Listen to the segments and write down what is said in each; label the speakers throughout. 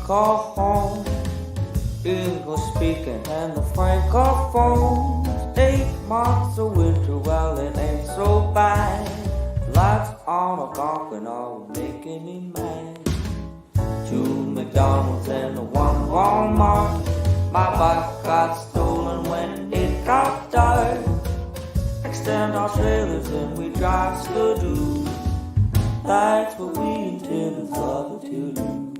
Speaker 1: call home. English speaking and the francophones. 8 months of winter, well it ain't so bad. Lights on a golf and all making me mad. 2 McDonald's and 1 Walmart. My bike got stolen when it got dark. Extend our trailers and we drive skidoo. That's what we intend love to do.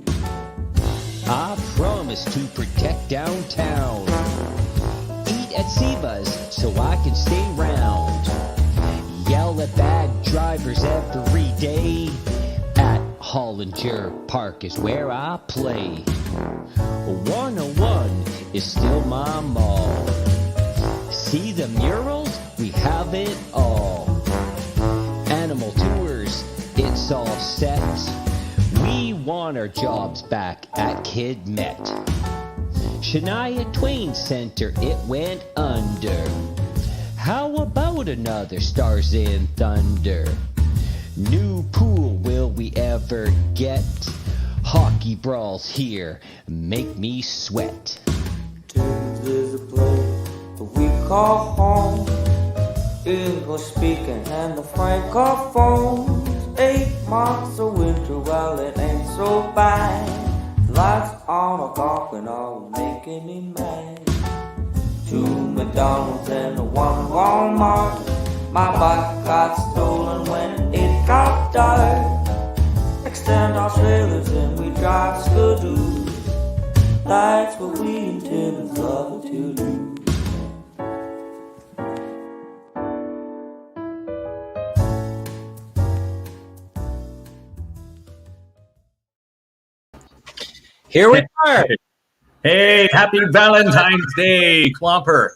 Speaker 2: I promise to protect downtown. Eat at Siva's so I can stay round. Yell at bad drivers every day. At Hollinger Park is where I play. 101 is still my mall. See the murals? We have it all. Animal tours, it's all set. We want our jobs back at Kid Met. Shania Twain Center, it went under. How about another Stars and Thunder? New pool, will we ever get? Hockey brawls here make me sweat.
Speaker 1: There's a place we call home. English speaking and the francophones. 8 months of winter, well it ain't so bad. Lights on a golf and all making me mad. 2 McDonald's and 1 Walmart. My bike got stolen when it got dark. Extend our trailers and we drive skidoos. That's what we intend love to do.
Speaker 3: Here we are.
Speaker 4: Hey, happy Valentine's Day, Klomper.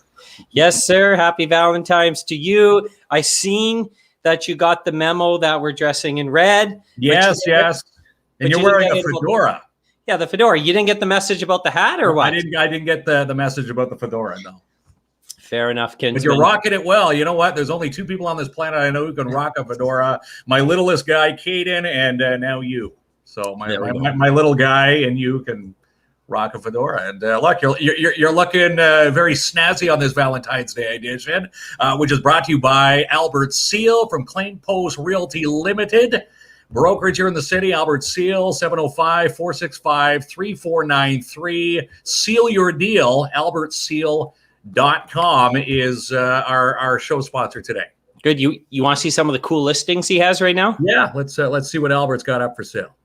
Speaker 3: Yes, sir. Happy Valentine's to you. I seen that you got the memo that we're dressing in red.
Speaker 4: Yes. And you're wearing a fedora.
Speaker 3: Yeah, the fedora. You didn't get the message about the hat or what?
Speaker 4: I didn't get the message about the fedora, no.
Speaker 3: Fair enough, Kinsman.
Speaker 4: But you're rocking it well. You know what? There's only 2 people on this planet I know who can rock a fedora. My littlest guy, Caden, and now you. So my little guy and you can rock a fedora. And look, you're looking very snazzy on this Valentine's Day edition, which is brought to you by Albert Seal from Claim Post Realty Limited. Brokerage here in the city, Albert Seal, 705-465-3493. Seal your deal. AlbertSeal.com is our show sponsor today.
Speaker 3: Good. You want to see some of the cool listings he has right now?
Speaker 4: Yeah, let's see what Albert's got up for sale.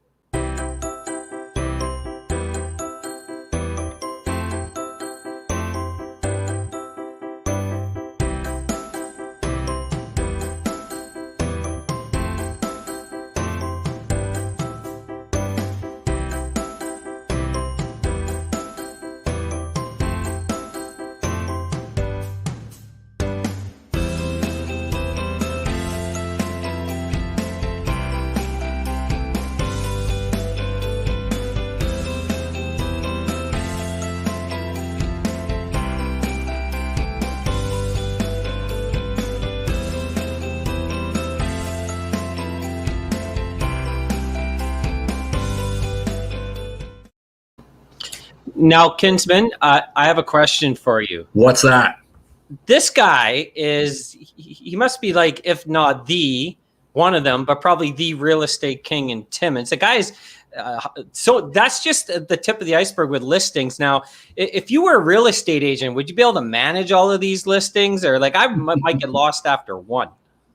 Speaker 3: Now, Kinsman, I have a question for you.
Speaker 4: What's that?
Speaker 3: This guy he must be like, if not the one of them, but probably the real estate king in Timmins. The guy's so that's just the tip of the iceberg with listings. Now, if you were a real estate agent, would you be able to manage all of these listings, or like I might get lost after one?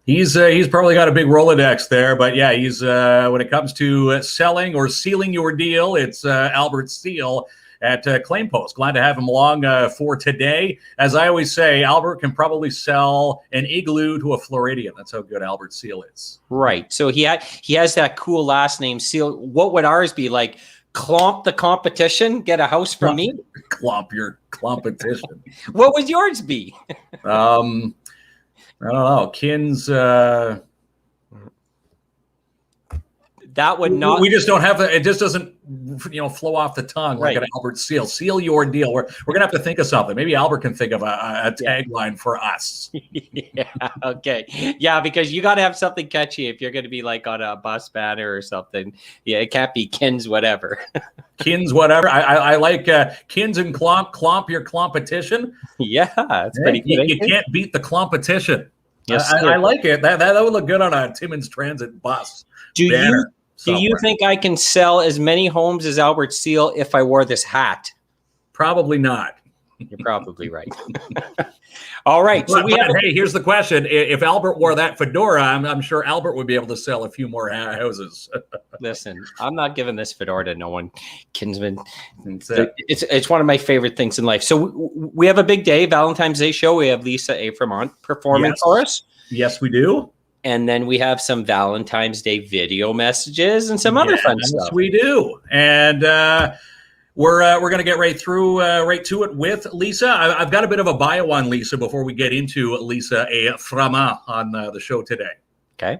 Speaker 4: He's probably got a big Rolodex there, but yeah, he's when it comes to selling or sealing your deal, it's Albert Seal at Claim Post. Glad to have him along for today. As I always say, Albert can probably sell an igloo to a Floridian. That's how good Albert Seal is.
Speaker 3: Right. So he has that cool last name, Seal. What would ours be like? Klomp the competition? Get a house for me?
Speaker 4: Klomp your competition.
Speaker 3: What would yours be?
Speaker 4: I don't know. KINZ.
Speaker 3: That would not.
Speaker 4: We just don't have it. It just doesn't flow off the tongue like
Speaker 3: Right.
Speaker 4: an Albert Seal. Seal your deal. We're gonna have to think of something. Maybe Albert can think of a tagline for us.
Speaker 3: Yeah. Okay. Yeah, because you got to have something catchy if you're going to be like on a bus banner or something. Yeah, it can't be KINZ whatever.
Speaker 4: KINZ whatever. I like KINZ and KLOMP. KLOMP your competition.
Speaker 3: Yeah, that's pretty good.
Speaker 4: You can't beat the competition.
Speaker 3: Yes,
Speaker 4: I like it. That would look good on a Timmins Transit bus.
Speaker 3: Do you
Speaker 4: somewhere.
Speaker 3: think I can sell as many homes as Albert Seal if I wore this hat?
Speaker 4: Probably not.
Speaker 3: You're probably right. All right. So
Speaker 4: hey, here's the question: if Albert wore that fedora, I'm sure Albert would be able to sell a few more houses.
Speaker 3: Listen, I'm not giving this fedora to no one, Kinsman.
Speaker 4: It's
Speaker 3: It's one of my favorite things in life. So we have a big day, Valentine's Day show. We have Lisa A. Fromont performing for us.
Speaker 4: Yes, we do.
Speaker 3: And then we have some Valentine's Day video messages and some other fun stuff.
Speaker 4: Yes, we do. And we're going to get right to it with Lisa. I've got a bit of a bio on Lisa before we get into Lisa A. Fromont on the show today.
Speaker 3: Okay.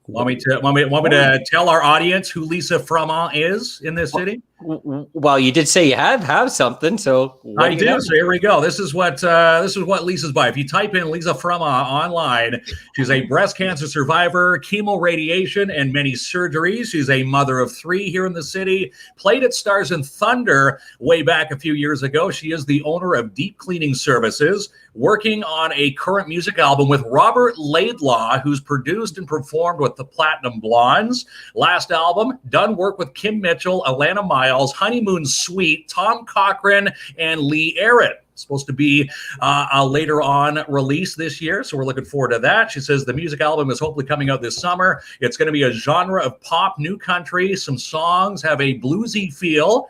Speaker 4: Want me to tell our audience who Lisa Fromont is in this city?
Speaker 3: Well, you did say you have something, so
Speaker 4: I do. So here we go. This is what Lisa's by. If you type in Lisa Fromont online, she's a breast cancer survivor, chemo radiation, and many surgeries. She's a mother of 3 here in the city. Played at Stars and Thunder way back a few years ago. She is the owner of Deep Cleaning Services, working on a current music album with Robert Laidlaw, who's produced and performed with the Platinum Blondes. Last album, done work with Kim Mitchell, Alana Miles, Honeymoon Suite, Tom Cochran, and Lee Aaron. It's supposed to be a later on release this year, so we're looking forward to that. She says the music album is hopefully coming out this summer. It's going to be a genre of pop, new country. Some songs have a bluesy feel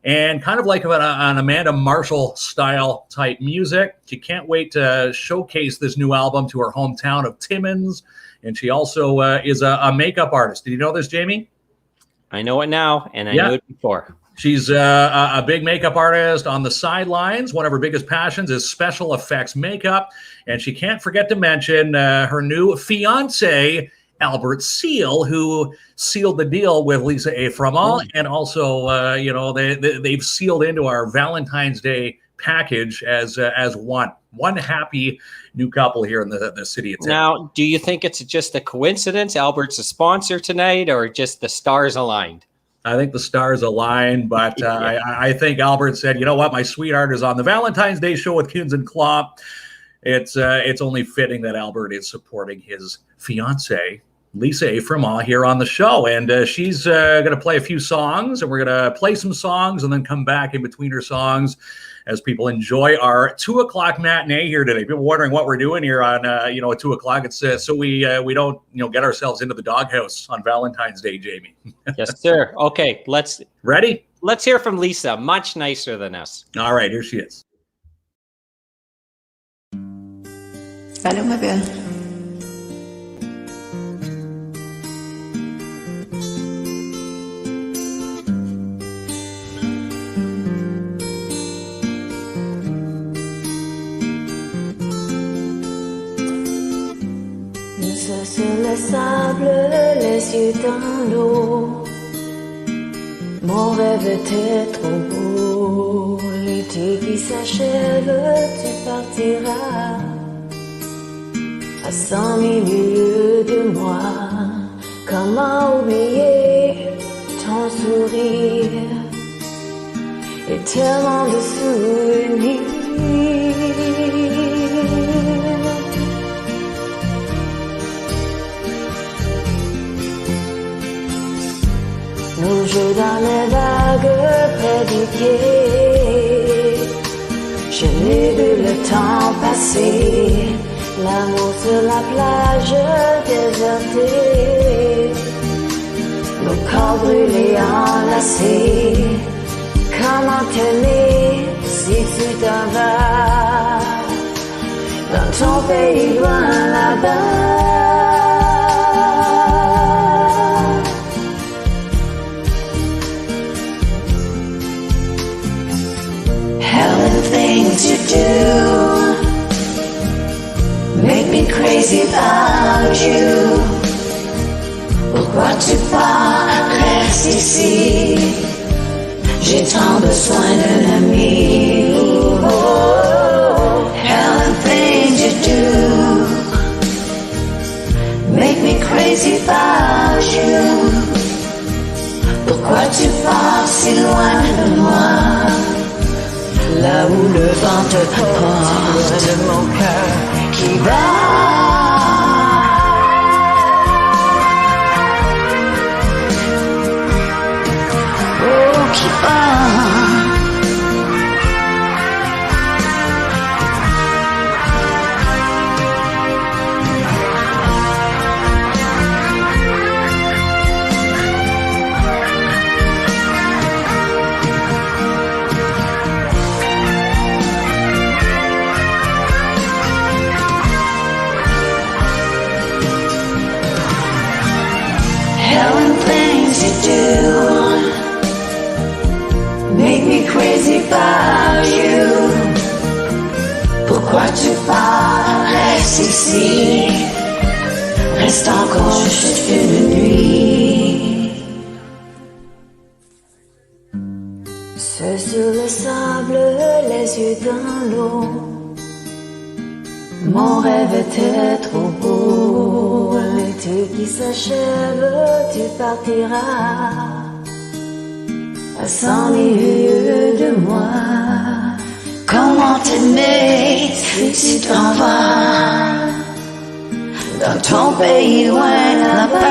Speaker 4: and kind of like an Amanda Marshall style type music. She can't wait to showcase this new album to her hometown of Timmins. And she also is a makeup artist. Did you know this, Jamie?
Speaker 3: I know it now, and I knew it before.
Speaker 4: She's a big makeup artist on the sidelines. One of her biggest passions is special effects makeup. And she can't forget to mention her new fiance, Albert Seal, who sealed the deal with Lisa A. Fromont. And also, they've sealed into our Valentine's Day package as one happy new couple here in the city of Timmins.
Speaker 3: Now, do you think it's just a coincidence Albert's a sponsor tonight, or just the stars aligned?
Speaker 4: I think the stars aligned, but I think Albert said, you know what, my sweetheart is on the Valentine's Day show with KINZ and KLOMP. It's only fitting that Albert is supporting his fiance, Lisa A. Fromont, here on the show. And she's going to play a few songs, and we're going to play some songs and then come back in between her songs as people enjoy our 2 o'clock matinee here today. People wondering what we're doing here on, at 2 o'clock. It's so we don't, get ourselves into the doghouse on Valentine's Day, Jamie.
Speaker 3: Yes, sir. Okay,
Speaker 4: Ready?
Speaker 3: Let's hear from Lisa, much nicer than us.
Speaker 4: All right, here she is.
Speaker 5: Allô, ma belle.
Speaker 6: Sur le sable, les yeux dans l'eau. Mon rêve était trop beau. L'été qui s'achève, tu partiras à 100 000 lieues de moi. Comment oublier ton sourire et tellement de souvenirs. Nos jeux dans les vagues près du quai. Je n'ai vu le temps passer. L'amour sur la plage désertée. Nos corps brûlés enlacés. Comment t'aimer si tu t'en vas dans ton pays loin là-bas. Things you do make me crazy about you. Pourquoi tu pars, reste ici. J'ai tant besoin d'un ami. Oh, hell things you do make me crazy about you. Pourquoi tu pars si loin de moi? Là où le vent te porte, mon cœur qui bat. Hell and things you do make me crazy about you. Pourquoi tu pars, reste ici, reste encore juste une nuit. Seul sur le sable, les yeux dans l'eau, mon rêve était trop beau. L'été qui s'achève, tu partiras à 100 lieues de moi. Comment t'aimer si tu t'en vas dans ton pays loin là-bas?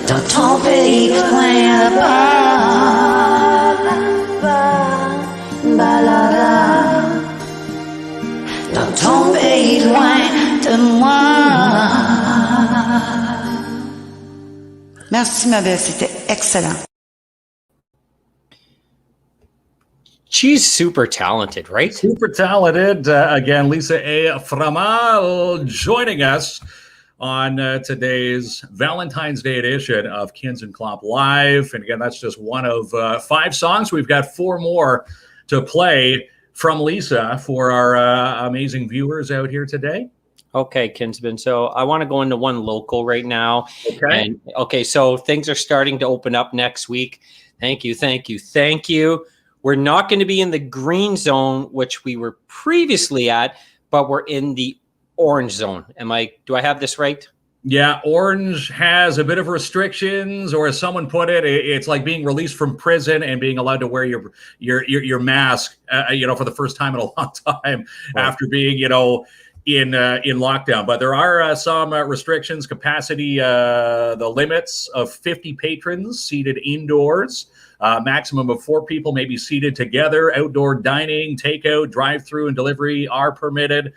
Speaker 6: Dans ton pays loin là-bas. Balada. Dans ton pays loin de moi.
Speaker 5: Merci, ma belle, c'était excellent.
Speaker 3: She's super talented, right?
Speaker 4: Super talented. Again, Lisa A. Fromont joining us on today's Valentine's Day edition of KINZ and KLOMP Live. And again, that's just one of 5 songs. We've got 4 more to play from Lisa for our amazing viewers out here today.
Speaker 3: Okay, Kinsman. So I want to go into one local right now.
Speaker 4: Okay.
Speaker 3: And okay, so things are starting to open up next week. Thank you, thank you, thank you. We're not going to be in the green zone, which we were previously at, but we're in the orange zone. Do I have this right?
Speaker 4: Yeah, orange has a bit of restrictions, or as someone put it, it's like being released from prison and being allowed to wear your mask, for the first time in a long time after being, in lockdown. But there are some restrictions, capacity, the limits of 50 patrons seated indoors. Maximum of 4 people may be seated together. Outdoor dining, takeout, drive-through, and delivery are permitted.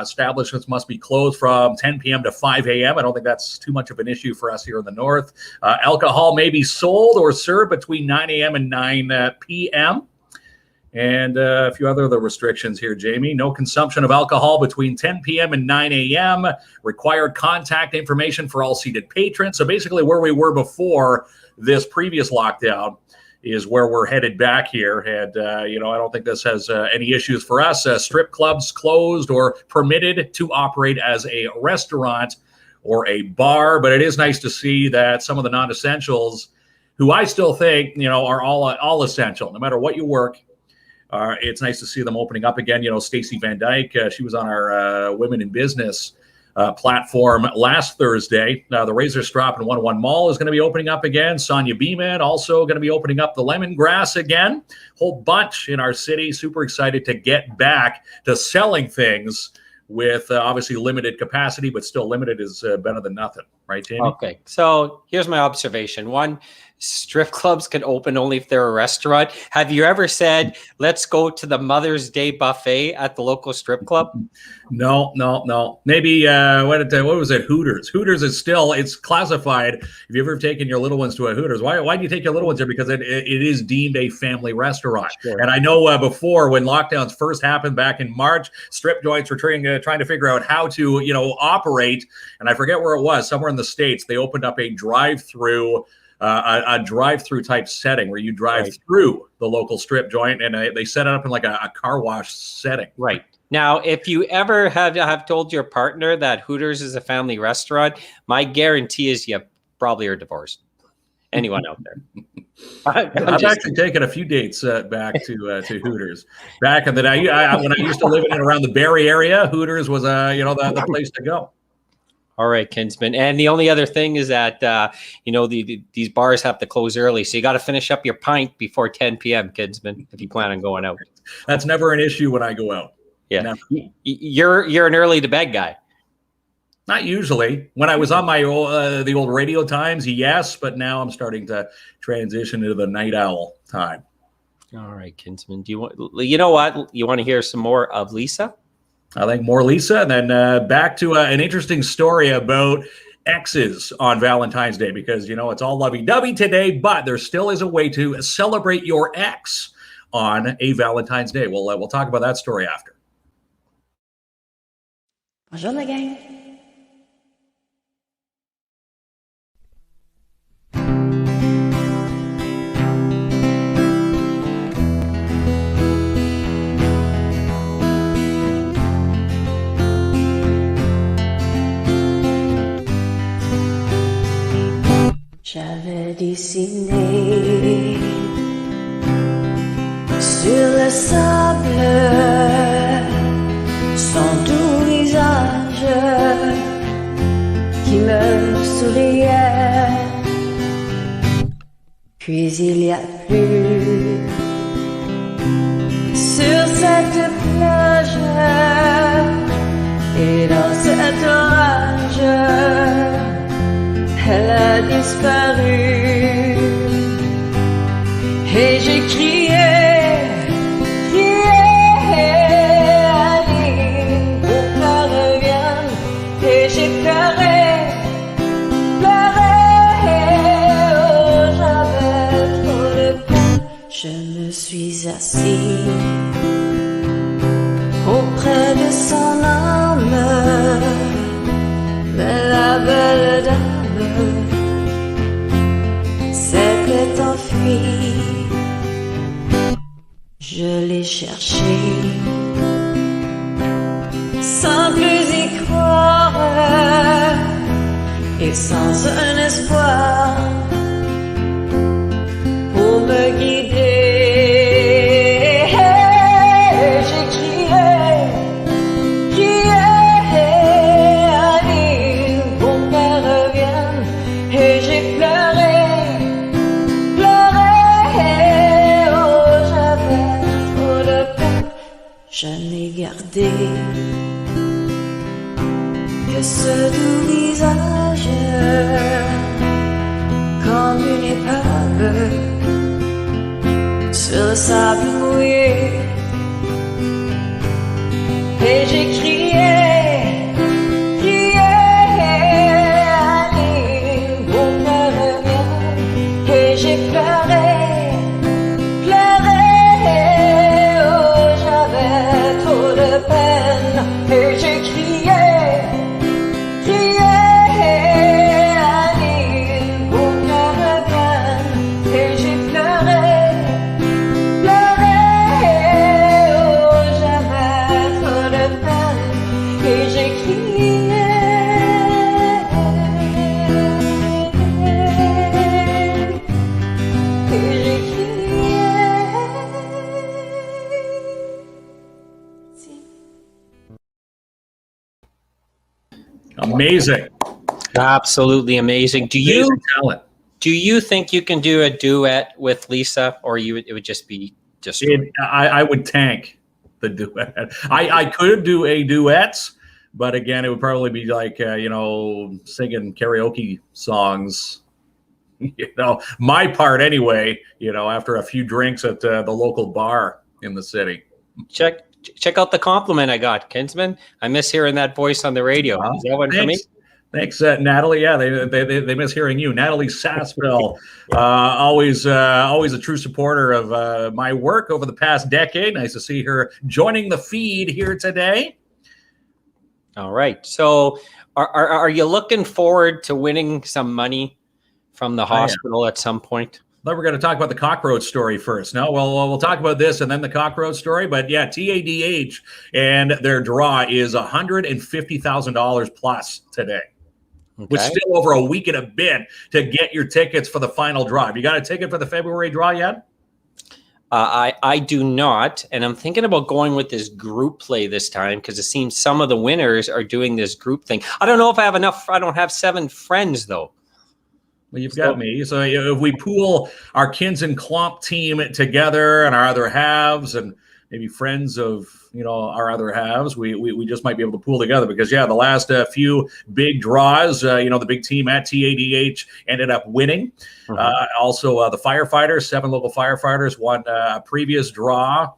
Speaker 4: Establishments must be closed from 10 p.m. to 5 a.m. I don't think that's too much of an issue for us here in the north. Alcohol may be sold or served between 9 a.m. and 9 p.m. And a few other restrictions here, Jamie. No consumption of alcohol between 10 p.m. and 9 a.m. Required contact information for all seated patrons. So basically where we were before this previous lockdown is where we're headed back here. And, I don't think this has any issues for us. Strip clubs closed or permitted to operate as a restaurant or a bar. But it is nice to see that some of the non-essentials, who I still think, are all essential, no matter what you work. It's nice to see them opening up again. Stacey Van Dyke, she was on our Women in Business platform last Thursday. The Razor Strop and 101 Mall is going to be opening up again. Sonia Beeman also going to be opening up the Lemongrass again. Whole bunch in our city. Super excited to get back to selling things with obviously limited capacity, but still limited is better than nothing. Right, Jamie?
Speaker 3: Okay. So here's my observation. 1, strip clubs can open only if they're a restaurant. Have you ever said, let's go to the Mother's Day buffet at the local strip club?
Speaker 4: No. Maybe, what was it? Hooters. Hooters is still, it's classified. Have you ever taken your little ones to a Hooters? Why do you take your little ones there? Because it is deemed a family restaurant. Sure. And I know before, when lockdowns first happened back in March, strip joints were trying to figure out how to, operate. And I forget where it was, somewhere in the States, they opened up a drive-through type setting where you drive through the local strip joint, and they set it up in like a car wash setting.
Speaker 3: Right. Now, if you ever have told your partner that Hooters is a family restaurant, my guarantee is you probably are divorced. Anyone out there?
Speaker 4: I've actually taken a few dates back to Hooters. Back in the day, when I used to live in and around the Barrie area, Hooters was the place to go.
Speaker 3: All right, Kinsman. And the only other thing is that these bars have to close early, so you got to finish up your pint before 10 p.m., Kinsman, if you plan on going out.
Speaker 4: That's never an issue when I go out.
Speaker 3: Yeah,
Speaker 4: Never.
Speaker 3: You're an early to bed guy.
Speaker 4: Not usually. When I was on my the old radio times, yes, but now I'm starting to transition into the night owl time.
Speaker 3: All right, Kinsman. You know what? You want to hear some more of Lisa?
Speaker 4: I think more Lisa, and then back to an interesting story about exes on Valentine's Day, because it's all lovey-dovey today, but there still is a way to celebrate your ex on a Valentine's Day. We'll talk about that story after.
Speaker 6: Bonjour la gang. J'avais dessiné sur le sable son doux visage qui me souriait. Puis il y a plus sur cette plage et dans cet orage. Elle a disparu et j'ai crié, allez, pour qu'elle revienne. Et j'ai pleuré, oh, j'avais trop de peine. Je me suis assis auprès de son âme, mais la belle dame s'était enfuie. Je l'ai cherché sans plus y croire et sans un espoir pour me guider. J'ai crié, allez, pour qu'elle revienne. Et j'ai pleuré, oh, j'avais trop de peine. Je n'ai gardé que ce doux visage, comme une épave sur le sable mouillé. Et j'ai crié, j'ai pleuré, oh, j'avais trop de peine. Et j'ai crié, allez, pour qu'elle revienne. Et j'ai pleuré, oh, j'avais trop de peine. Et j'ai crié.
Speaker 4: Amazing.
Speaker 3: Absolutely amazing.
Speaker 4: Amazing talent.
Speaker 3: Do you think you can do a duet with Lisa, or it would just be destroyed?
Speaker 4: I would tank the duet. I could do a duets, but again, it would probably be like singing karaoke songs. My part anyway. After a few drinks at the local bar in the city.
Speaker 3: Check out the compliment I got, Kinsman. I miss hearing that voice on the radio. Is that one for me?
Speaker 4: Thanks, Natalie. Yeah, they miss hearing you, Natalie Sassville. Always a true supporter of my work over the past decade. Nice to see her joining the feed here today.
Speaker 3: All right. So, are you looking forward to winning some money from the hospital at some point?
Speaker 4: thought we're going to talk about the cockroach story first. No, well, we'll talk about this and then the cockroach story. But yeah, TADH and their draw is $150,000 plus today, which is still over a week and a bit to get your tickets for the final draw. Have you got a ticket for the February draw yet?
Speaker 3: I do not, and I'm thinking about going with this group play this time because it seems some of the winners are doing this group thing. I don't know if I have enough. I don't have 7 friends though.
Speaker 4: Well, you've got me. So if we pool our KINZ and KLOMP team together and our other halves and maybe friends of, our other halves, we just might be able to pool together because, the last few big draws, the big team at TADH ended up winning. Also, the firefighters, 7 local firefighters won a previous draw.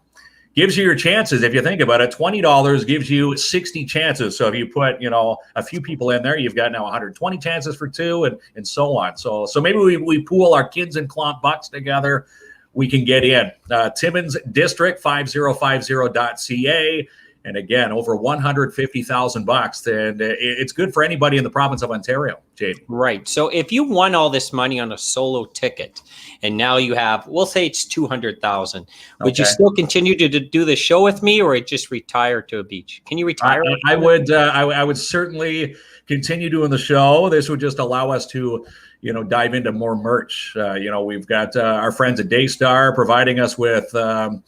Speaker 4: Gives you your chances. If you think about it, $20 gives you 60 chances. So if you put, a few people in there, you've got now 120 chances for 2 and so on. So maybe we pool our KINZ and KLOMP bucks together. We can get in. Timmins District 5050.ca. And again, over $150,000. And it's good for anybody in the province of Ontario, Jamie.
Speaker 3: Right. So if you won all this money on a solo ticket and now you have, we'll say it's $200,000, would you still continue to do the show with me or just retire to a beach? Can you retire?
Speaker 4: I would certainly continue doing the show. This would just allow us to dive into more merch. We've got our friends at Daystar providing us with, some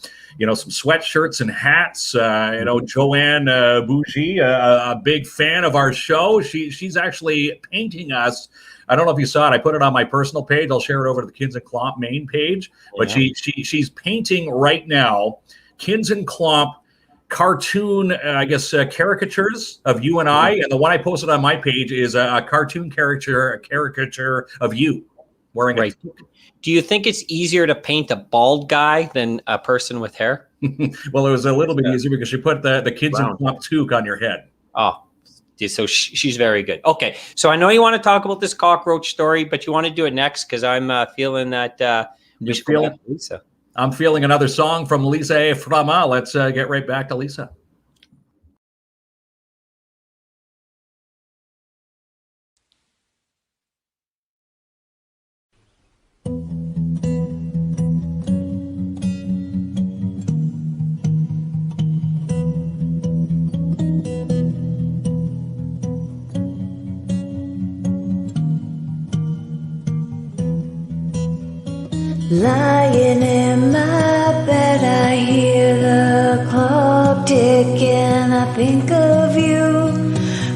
Speaker 4: sweatshirts and hats. Joanne Bougie, a big fan of our show. She's actually painting us. I don't know if you saw it. I put it on my personal page. I'll share it over to the KINZ and KLOMP main page. But she's painting right now KINZ and KLOMP cartoon, caricatures of you and I. And the one I posted on my page is a cartoon caricature of you wearing a
Speaker 3: Do you think it's easier to paint a bald guy than a person with hair?
Speaker 4: Well, it was a little bit easier because she put the KINZ and KLOMP toque on your head.
Speaker 3: Oh, so she's very good. Okay, so I know you want to talk about this cockroach story, but you want to do it next because I'm feeling that we should go back to Lisa.
Speaker 4: I'm feeling another song from Lisa Fromont. Let's get right back to Lisa.
Speaker 6: Lying in my bed, I hear the clock ticking. I think of you,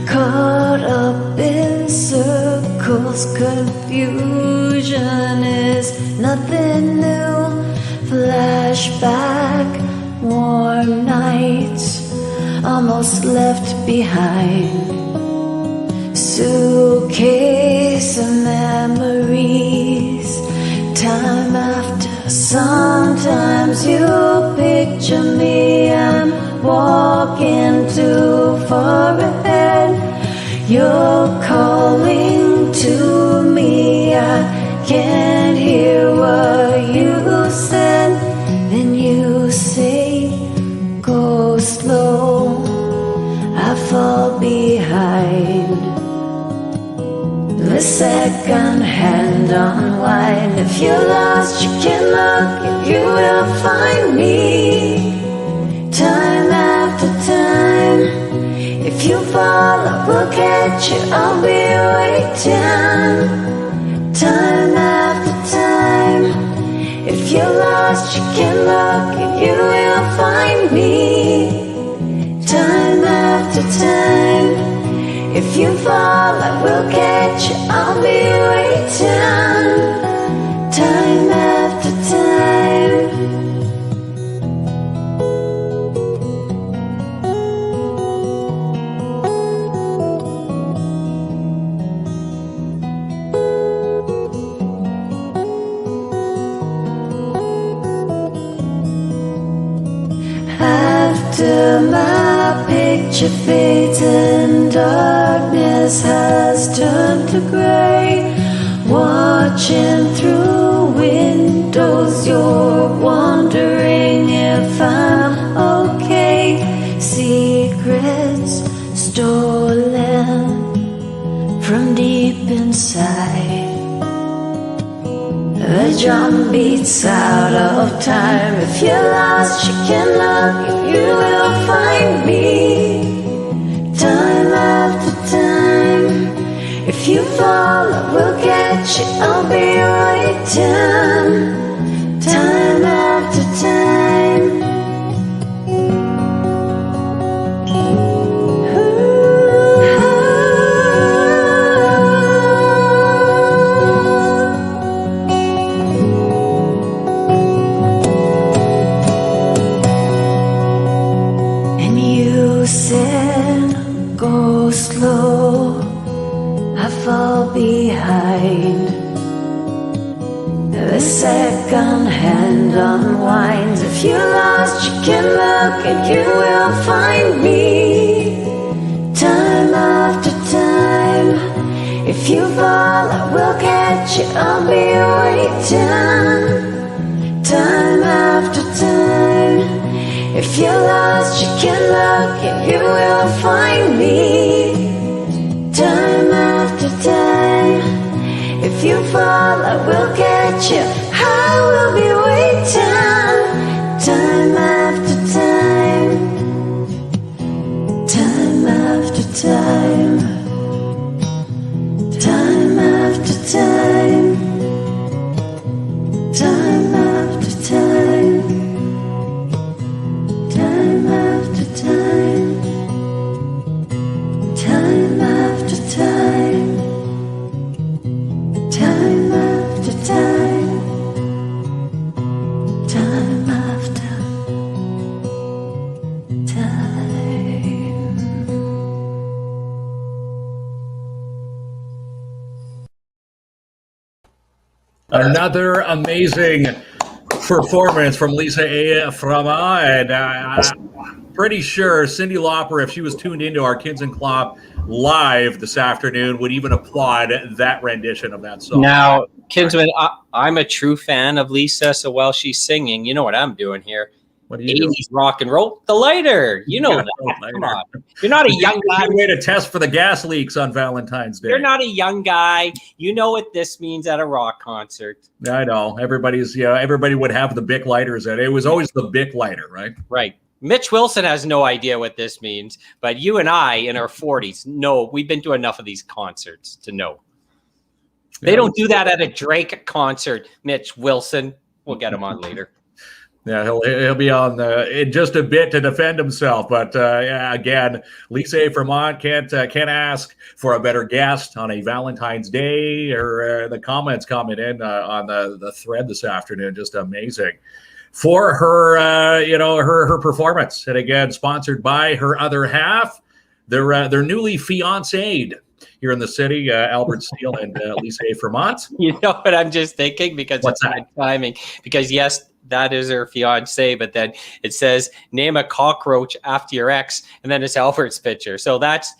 Speaker 6: caught up in circles. Confusion is nothing new. Flashback, warm nights, almost left behind. Suitcase of memories. Time after, sometimes you picture me. I'm walking too far ahead. You're calling to me. I can't hear what you said. Then you say, go slow. I fall behind. The second hand unwind. If you're lost, you can look and you will find me. Time after time. If you fall, I will catch you. I'll be waiting. Time after time. If you're lost, you can look and you will find me. Time after time. If you fall, I will catch you. I'll be waiting. Time after time. After my picture fades and darkness has turned to gray, watching through windows, you're wondering if I'm okay. Secrets stolen from deep inside. The drum beats out of time. If you're lost, you can look and you will find me. Time after time. If you fall, I will catch you. I'll be waiting. Time after time. Go slow, I fall behind. The second hand unwinds. If you're lost, you can look and you will find me. Time after time. If you fall, I will catch you. I'll be waiting. Time after time. If you're lost, you can look and you will find me. Time after time. If you fall, I will catch you. I will be waiting. Time after time. Time after time. Time after time. Time after time. Time after time. Time after time. Time after time. Time after time.
Speaker 4: Another amazing performance from Lisa A. Fromont, and pretty sure Cyndi Lauper, if she was tuned into our KINZ and KLOMP live this afternoon, would even applaud that rendition of that song.
Speaker 3: Now, Kinsman, I'm a true fan of Lisa, so while she's singing, you know what I'm doing here.
Speaker 4: What do you do?
Speaker 3: 80s rock and roll, the lighter. You know that. Come on. You're not a young guy.
Speaker 4: Good way to test for the gas leaks on Valentine's Day.
Speaker 3: You're not a young guy. You know what this means at a rock concert.
Speaker 4: I know. Everybody would have the Bic lighters at it. It was always the Bic lighter, right?
Speaker 3: Right. Mitch Wilson has no idea what this means, but you and I in our 40s know. We've been to enough of these concerts to know. They don't do that at a Drake concert, Mitch Wilson. We'll get him on later.
Speaker 4: Yeah, he'll be on in just a bit to defend himself. But again, Lisa A. Fromont can't ask for a better guest on a Valentine's Day. Or the comments coming in on the thread this afternoon, just amazing for her. Her performance, and again, sponsored by her other half. They're newly fiancéed here in the city, Albert Steele and Lisa A. Fromont.
Speaker 3: You know what I'm just thinking, because
Speaker 4: What's
Speaker 3: it's bad timing. Because yes, that is her fiance, but then it says name a cockroach after your ex, and then it's Albert's picture. So that's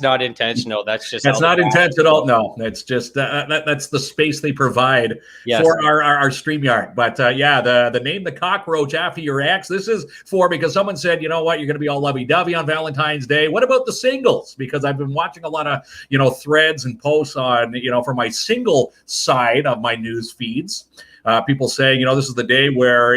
Speaker 3: not intentional. That's
Speaker 4: not intentional. No, it's just that's the space they provide for our StreamYard. But the name the cockroach after your ex. This is because someone said, you know what, you're going to be all lovey-dovey on Valentine's Day. What about the singles? Because I've been watching a lot of threads and posts on for my single side of my news feeds. People saying, this is the day where,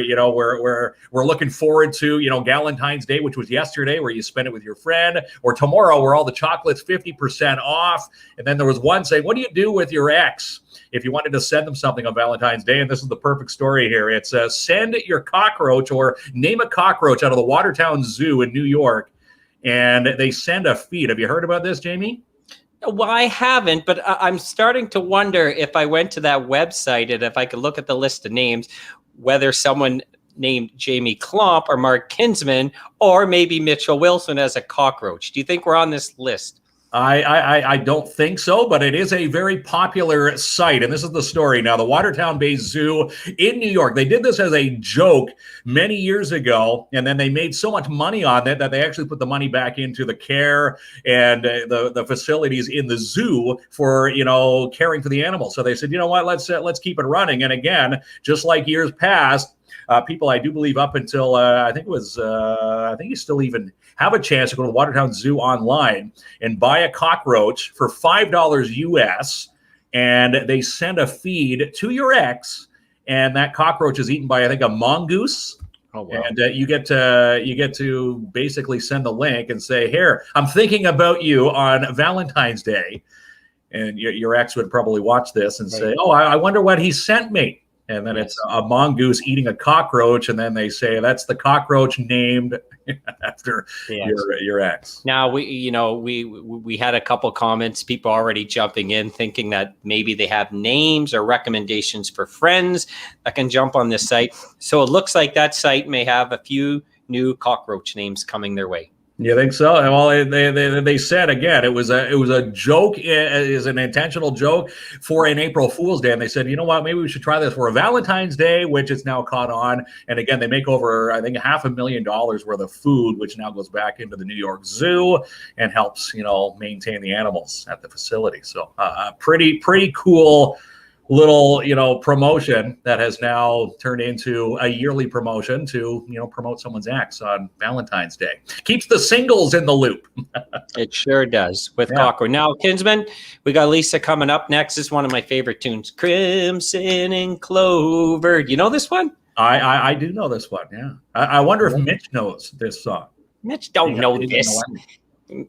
Speaker 4: we're looking forward to, Valentine's Day, which was yesterday, where you spend it with your friend, or tomorrow, where all the chocolate's 50% off. And then there was one saying, what do you do with your ex if you wanted to send them something on Valentine's Day? And this is the perfect story here. It's send your cockroach, or name a cockroach, out of the Watertown Zoo in New York. And they send a feed. Have you heard about this, Jamie?
Speaker 3: Well, I haven't, but I'm starting to wonder if I went to that website and if I could look at the list of names, whether someone named Jamie Klomp or Mark Kinsman, or maybe Mitchell Wilson as a cockroach. Do you think we're on this list?
Speaker 4: I don't think so, but it is a very popular site. And this is the story. Now, the Watertown-based zoo in New York, they did this as a joke many years ago, and then they made so much money on it that they actually put the money back into the care and the facilities in the zoo for, caring for the animals. So they said, you know what, let's keep it running. And again, just like years past, people, I do believe, up until I think you still even have a chance to go to the Watertown Zoo online and buy a cockroach for $5 US. and they send a feed to your ex, and that cockroach is eaten by, I think, a mongoose.
Speaker 3: Oh, wow.
Speaker 4: And you get to basically send the link and say, "Here, I'm thinking about you on Valentine's Day," and your ex would probably watch this and say, "Oh, I wonder what he sent me." And then it's a mongoose eating a cockroach, and then they say that's the cockroach named after your ex.
Speaker 3: Now we had a couple comments, people already jumping in, thinking that maybe they have names or recommendations for friends that can jump on this site. So it looks like that site may have a few new cockroach names coming their way.
Speaker 4: You think so? Well, they said again it was a joke, is an intentional joke for an April Fool's Day, and they said, you know what, maybe we should try this for a Valentine's Day, which is now caught on. And again, they make over, I think, $500,000 worth of food, which now goes back into the New York Zoo and helps maintain the animals at the facility. So pretty cool little promotion that has now turned into a yearly promotion to promote someone's ex on Valentine's Day. Keeps the singles in the loop.
Speaker 3: It sure does with cockroach. Now, Kinsman, we got Lisa coming up next. This is one of my favorite tunes, Crimson and Clover. You know this one?
Speaker 4: I do know this one. Yeah, I wonder if Mitch knows this song.
Speaker 3: Mitch don't know this.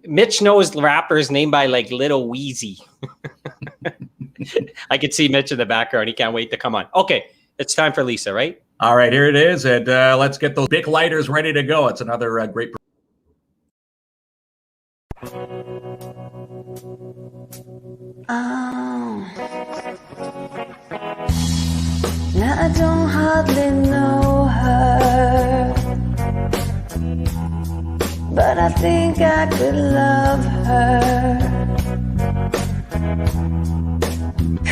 Speaker 3: Mitch knows rappers named by like Little Weezy. I could see Mitch in the background. He can't wait to come on. Okay, it's time for Lisa, right?
Speaker 4: All right, here it is. And let's get those Bic lighters ready to go. It's another great.
Speaker 6: Now I don't hardly know her, but I think I could love her.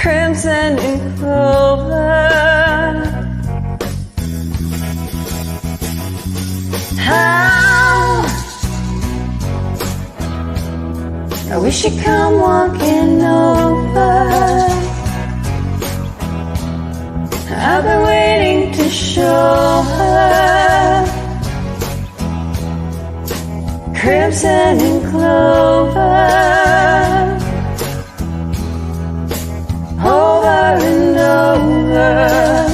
Speaker 6: Crimson and clover, how I wish you'd come walking over. I've been waiting to show her. Crimson and clover, over and over.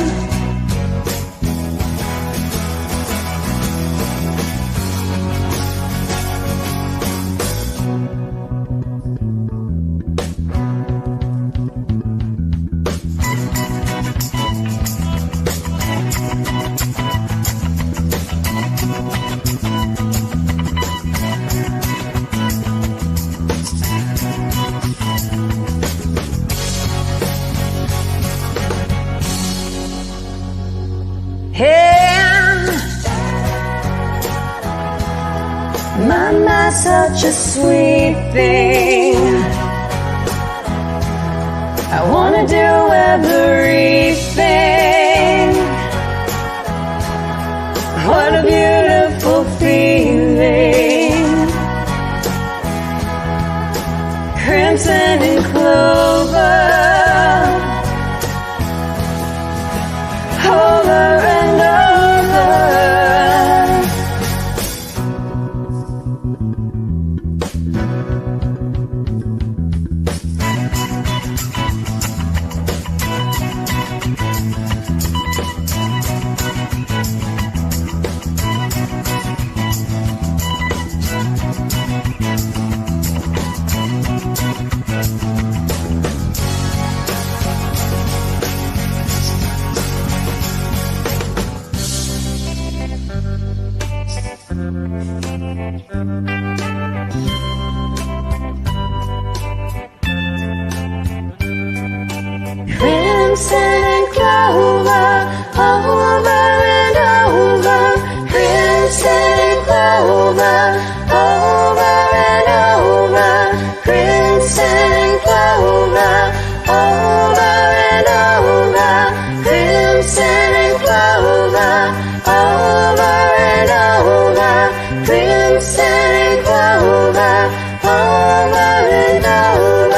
Speaker 6: Mama, such a sweet thing. I wanna do everything. What a beautiful feeling. Crimson and clover, over and over. Crimson and clover, over and over. Crimson and clover, over and over. Crimson and clover, over and over. Crimson and clover, over and over. Crimson and clover, over and over.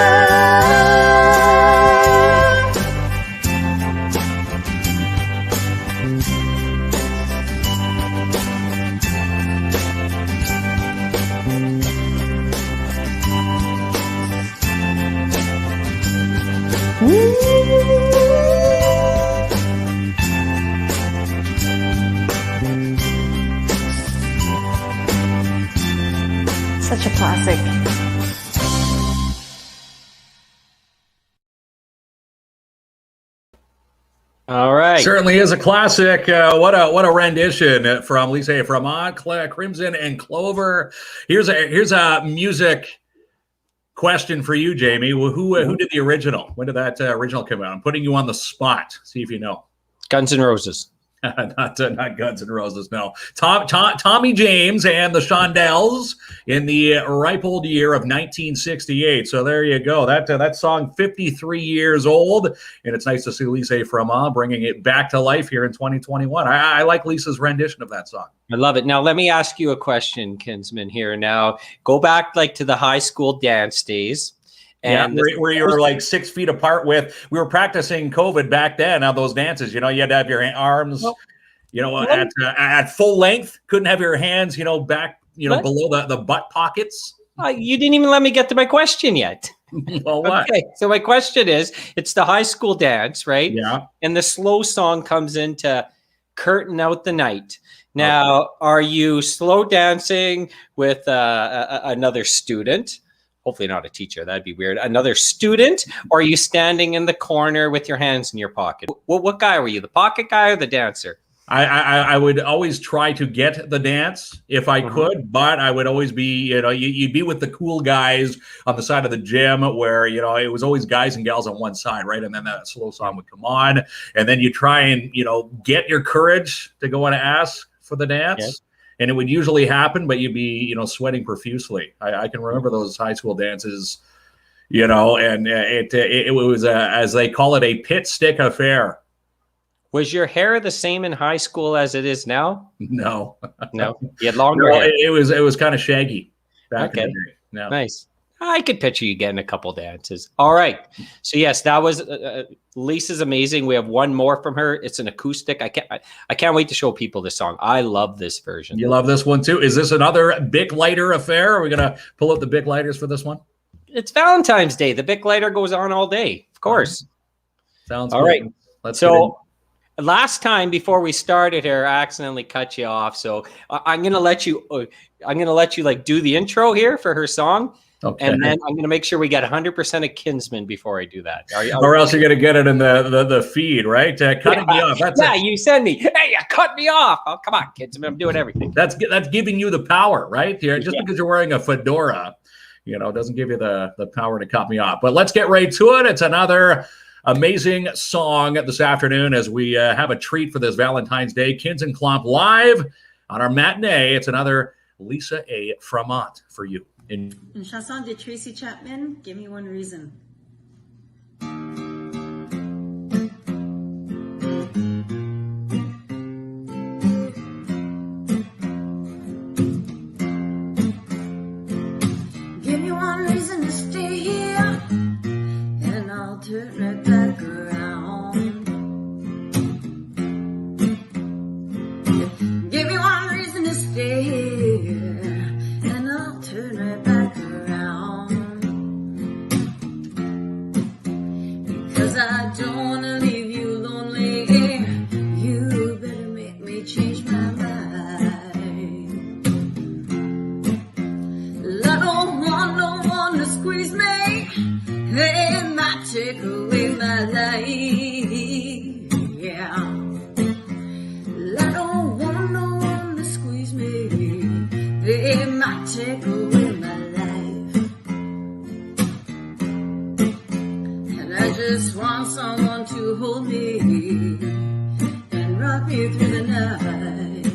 Speaker 6: such a classic.
Speaker 3: All right.
Speaker 4: Certainly is a classic. What a rendition from Lisa Fromont, Crimson and Clover. Here's a music question for you, Jamie. Who did the original? When did that original come out? I'm putting you on the spot. See if you know.
Speaker 3: Guns N' Roses.
Speaker 4: not Guns N' Roses, no. Tommy James and the Shondells in the ripe old year of 1968. So there you go. That song, 53 years old, and it's nice to see Lisa Fromont bringing it back to life here in 2021. I like Lisa's rendition of that song.
Speaker 3: I love it. Now, let me ask you a question, Kinsman, here. Now, go back like to the high school dance days. And
Speaker 4: where you were like 6 feet apart we were practicing COVID back then. Now those dances, you had to have your arms, at full length. Couldn't have your hands, back, below the butt pockets.
Speaker 3: You didn't even let me get to my question yet.
Speaker 4: Well, what?
Speaker 3: Okay, so my question is, it's the high school dance, right?
Speaker 4: Yeah.
Speaker 3: And the slow song comes in to curtain out the night. Now, Are you slow dancing with another student? Hopefully not a teacher. That'd be weird. Another student? Or are you standing in the corner with your hands in your pocket? What guy were you? The pocket guy or the dancer?
Speaker 4: I would always try to get the dance if I could, but I would always be, you'd be with the cool guys on the side of the gym where, it was always guys and gals on one side, right? And then that slow song would come on. And then you try and, get your courage to go and ask for the dance. Yes. And it would usually happen, but you'd be, sweating profusely. I can remember those high school dances, and it was, as they call it, a pit stick affair.
Speaker 3: Was your hair the same in high school as it is now?
Speaker 4: No.
Speaker 3: No? You had longer hair?
Speaker 4: It was kind of shaggy back in the day. No.
Speaker 3: Nice. I could picture you getting a couple dances. All right. So yes, that was Lisa's amazing. We have one more from her. It's an acoustic. I can't wait to show people this song. I love this version.
Speaker 4: You love this one too. Is this another Bic lighter affair? Are we gonna pull up the Bic lighters for this one?
Speaker 3: It's Valentine's Day. The Bic lighter goes on all day, of course.
Speaker 4: Sounds
Speaker 3: all
Speaker 4: good.
Speaker 3: right.
Speaker 4: Let's
Speaker 3: last time before we started here, I accidentally cut you off. So I'm gonna let you. Like do the intro here for her song. Okay. And then I'm going to make sure we get 100% of Kinsman before I do that.
Speaker 4: Or else you're going to get it in the feed, right? Cutting me off.
Speaker 3: You send me. Hey, you cut me off. Oh, come on, Kinsman. I'm doing everything.
Speaker 4: That's giving you the power, right? Just because you're wearing a fedora, doesn't give you the power to cut me off. But let's get right to it. It's another amazing song this afternoon as we have a treat for this Valentine's Day. KINZ and KLOMP live on our matinee. It's another Lisa A. Fromont for you.
Speaker 7: Une chanson de Tracy Chapman, Give Me One Reason. Give me one reason to stay here, and I'll turn it back around. Give me one reason to stay here, and I'll turn right back around. Because I don't want to leave you lonely. You better make me change my mind. I don't want no one to squeeze me. They might take away my life. Yeah. I don't want no one to squeeze me. They might take away my life. And I just want someone to hold me and rock me through the night.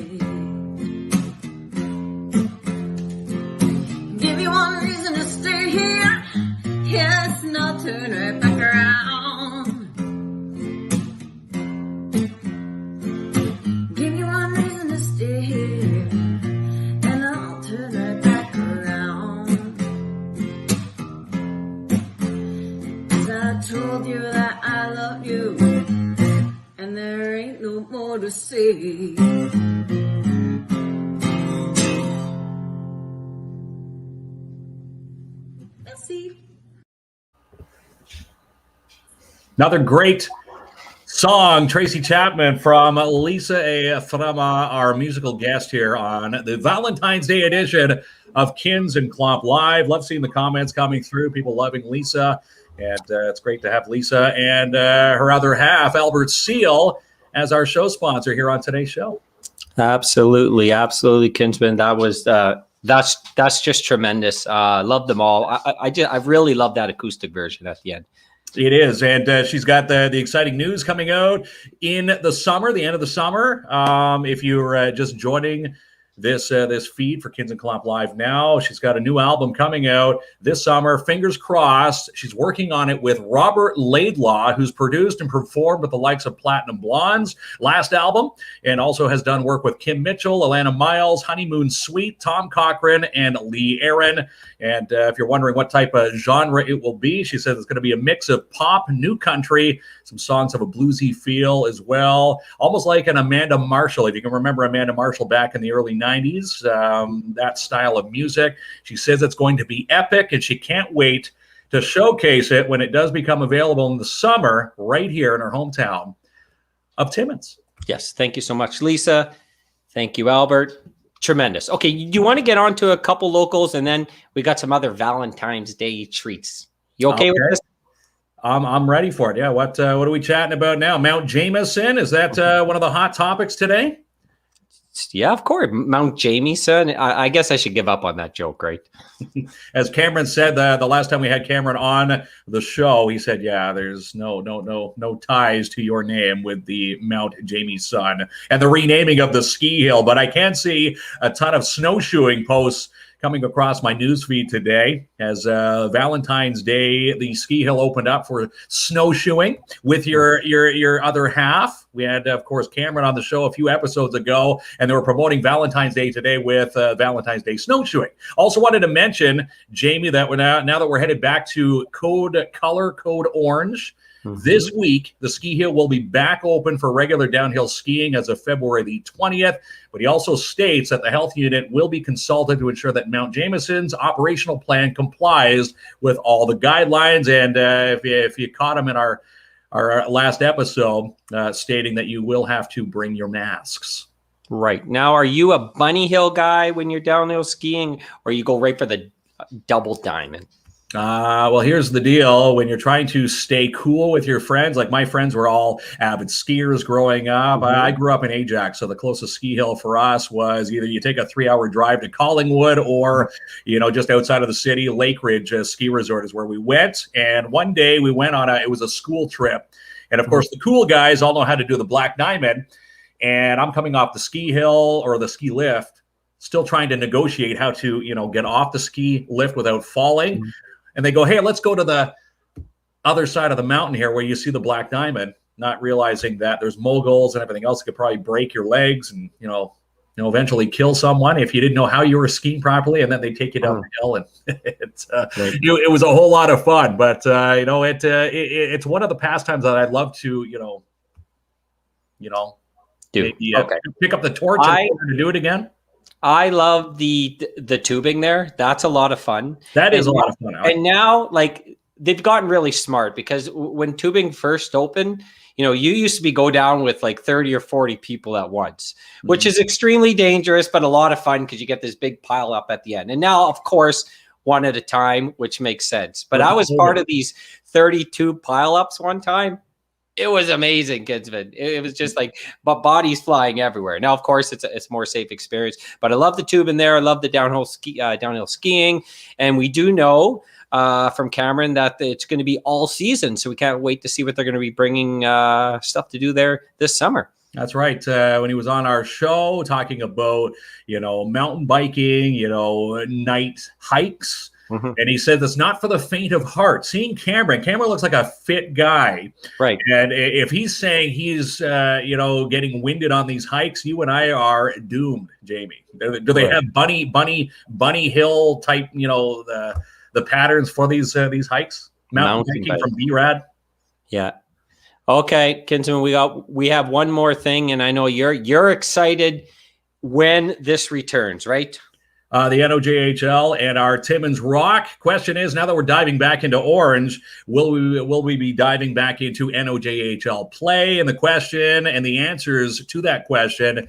Speaker 7: Give me one reason to stay here. Yes, and I'll turn right back around. Give me one reason to stay here, and I'll turn right back around. 'Cause I told you that I love you, and there ain't no more to say.
Speaker 4: Another great song, Tracy Chapman from Lisa A. Fromont, our musical guest here on the Valentine's Day edition of KINZ and KLOMP Live. Love seeing the comments coming through. People loving Lisa. And it's great to have Lisa and her other half, Albert Seal, as our show sponsor here on today's show.
Speaker 3: Absolutely, Kinsman. That was that's just tremendous. Love them all. I really love that acoustic version at the end.
Speaker 4: It is, and she's got the exciting news coming out in the summer, the end of the summer. If you're just joining this feed for KINZ and KLOMP Live now, she's got a new album coming out this summer. Fingers crossed. She's working on it with Robert Laidlaw, who's produced and performed with the likes of Platinum Blonde's last album, and also has done work with Kim Mitchell, Alana Miles, Honeymoon Suite, Tom Cochran, and Lee Aaron. And if you're wondering what type of genre it will be, she says it's going to be a mix of pop, new country, some songs have a bluesy feel as well, almost like an Amanda Marshall. If you can remember Amanda Marshall back in the early 90s, that style of music. She says it's going to be epic, and she can't wait to showcase it when it does become available in the summer right here in her hometown of Timmins.
Speaker 3: Yes, thank you so much, Lisa. Thank you, Albert. Tremendous. Okay, you want to get on to a couple locals, and then we got some other Valentine's Day treats. You okay with this?
Speaker 4: I'm ready for it. Yeah, what are we chatting about now? Mount Jameson, is that one of the hot topics today?
Speaker 3: Yeah, of course. Mount Jameson. I guess I should give up on that joke, right?
Speaker 4: As Cameron said the last time we had Cameron on the show, he said, "Yeah, there's no ties to your name with the Mount Jameson and the renaming of the ski hill." But I can see a ton of snowshoeing posts coming across my newsfeed today as Valentine's Day, the ski hill opened up for snowshoeing with your other half. We had, of course, Cameron on the show a few episodes ago, and they were promoting Valentine's Day today with Valentine's Day snowshoeing. Also wanted to mention, Jamie, that we're now that we're headed back to color code orange. This week, the ski hill will be back open for regular downhill skiing as of February the 20th. But he also states that the health unit will be consulted to ensure that Mount Jameson's operational plan complies with all the guidelines. And if you caught him in our last episode, stating that you will have to bring your masks.
Speaker 3: Right. Now, are you a bunny hill guy when you're downhill skiing, or you go right for the double diamond?
Speaker 4: Well, here's the deal. When you're trying to stay cool with your friends, like my friends were all avid skiers growing up. I grew up in Ajax, so the closest ski hill for us was either you take a 3-hour drive to Collingwood or, just outside of the city, Lake Ridge Ski Resort is where we went. And one day we went on it was a school trip. And of course, the cool guys all know how to do the Black Diamond. And I'm coming off the ski hill or the ski lift, still trying to negotiate how to, get off the ski lift without falling. And they go, "Hey, let's go to the other side of the mountain here where you see the Black Diamond," not realizing that there's moguls and everything else that could probably break your legs and, eventually kill someone if you didn't know how you were skiing properly. And then they take you down the hill. And it was a whole lot of fun. But, it's one of the pastimes that I'd love to, pick up the torch and do it again.
Speaker 3: I love the tubing there. That's a lot of fun.
Speaker 4: That is a lot of fun.
Speaker 3: And now, they've gotten really smart, because when tubing first opened, you used to go down with 30 or 40 people at once, which is extremely dangerous, but a lot of fun because you get this big pile up at the end. And now, of course, one at a time, which makes sense. But I was part of these 32 pile-ups one time. It was amazing, Kinsman. It was just but bodies flying everywhere. Now, of course, it's a more safe experience. But I love the tube in there. I love the downhill skiing. And we do know from Cameron that it's going to be all season. So we can't wait to see what they're going to be bringing stuff to do there this summer.
Speaker 4: That's right. When he was on our show talking about, mountain biking, night hikes. And he said that's not for the faint of heart. Seeing Cameron looks like a fit guy. Right. And if he's saying he's, getting winded on these hikes, you and I are doomed, Jamie. Do they have bunny hill type, the patterns for these hikes? Mountain hiking from B-Rad?
Speaker 3: Yeah. Okay, Kinsman, we have one more thing, and I know you're excited when this returns, right?
Speaker 4: the NOJHL and our Timmins Rock. Question is, now that we're diving back into Orange, will we be diving back into NOJHL play? And the question and the answers to that question,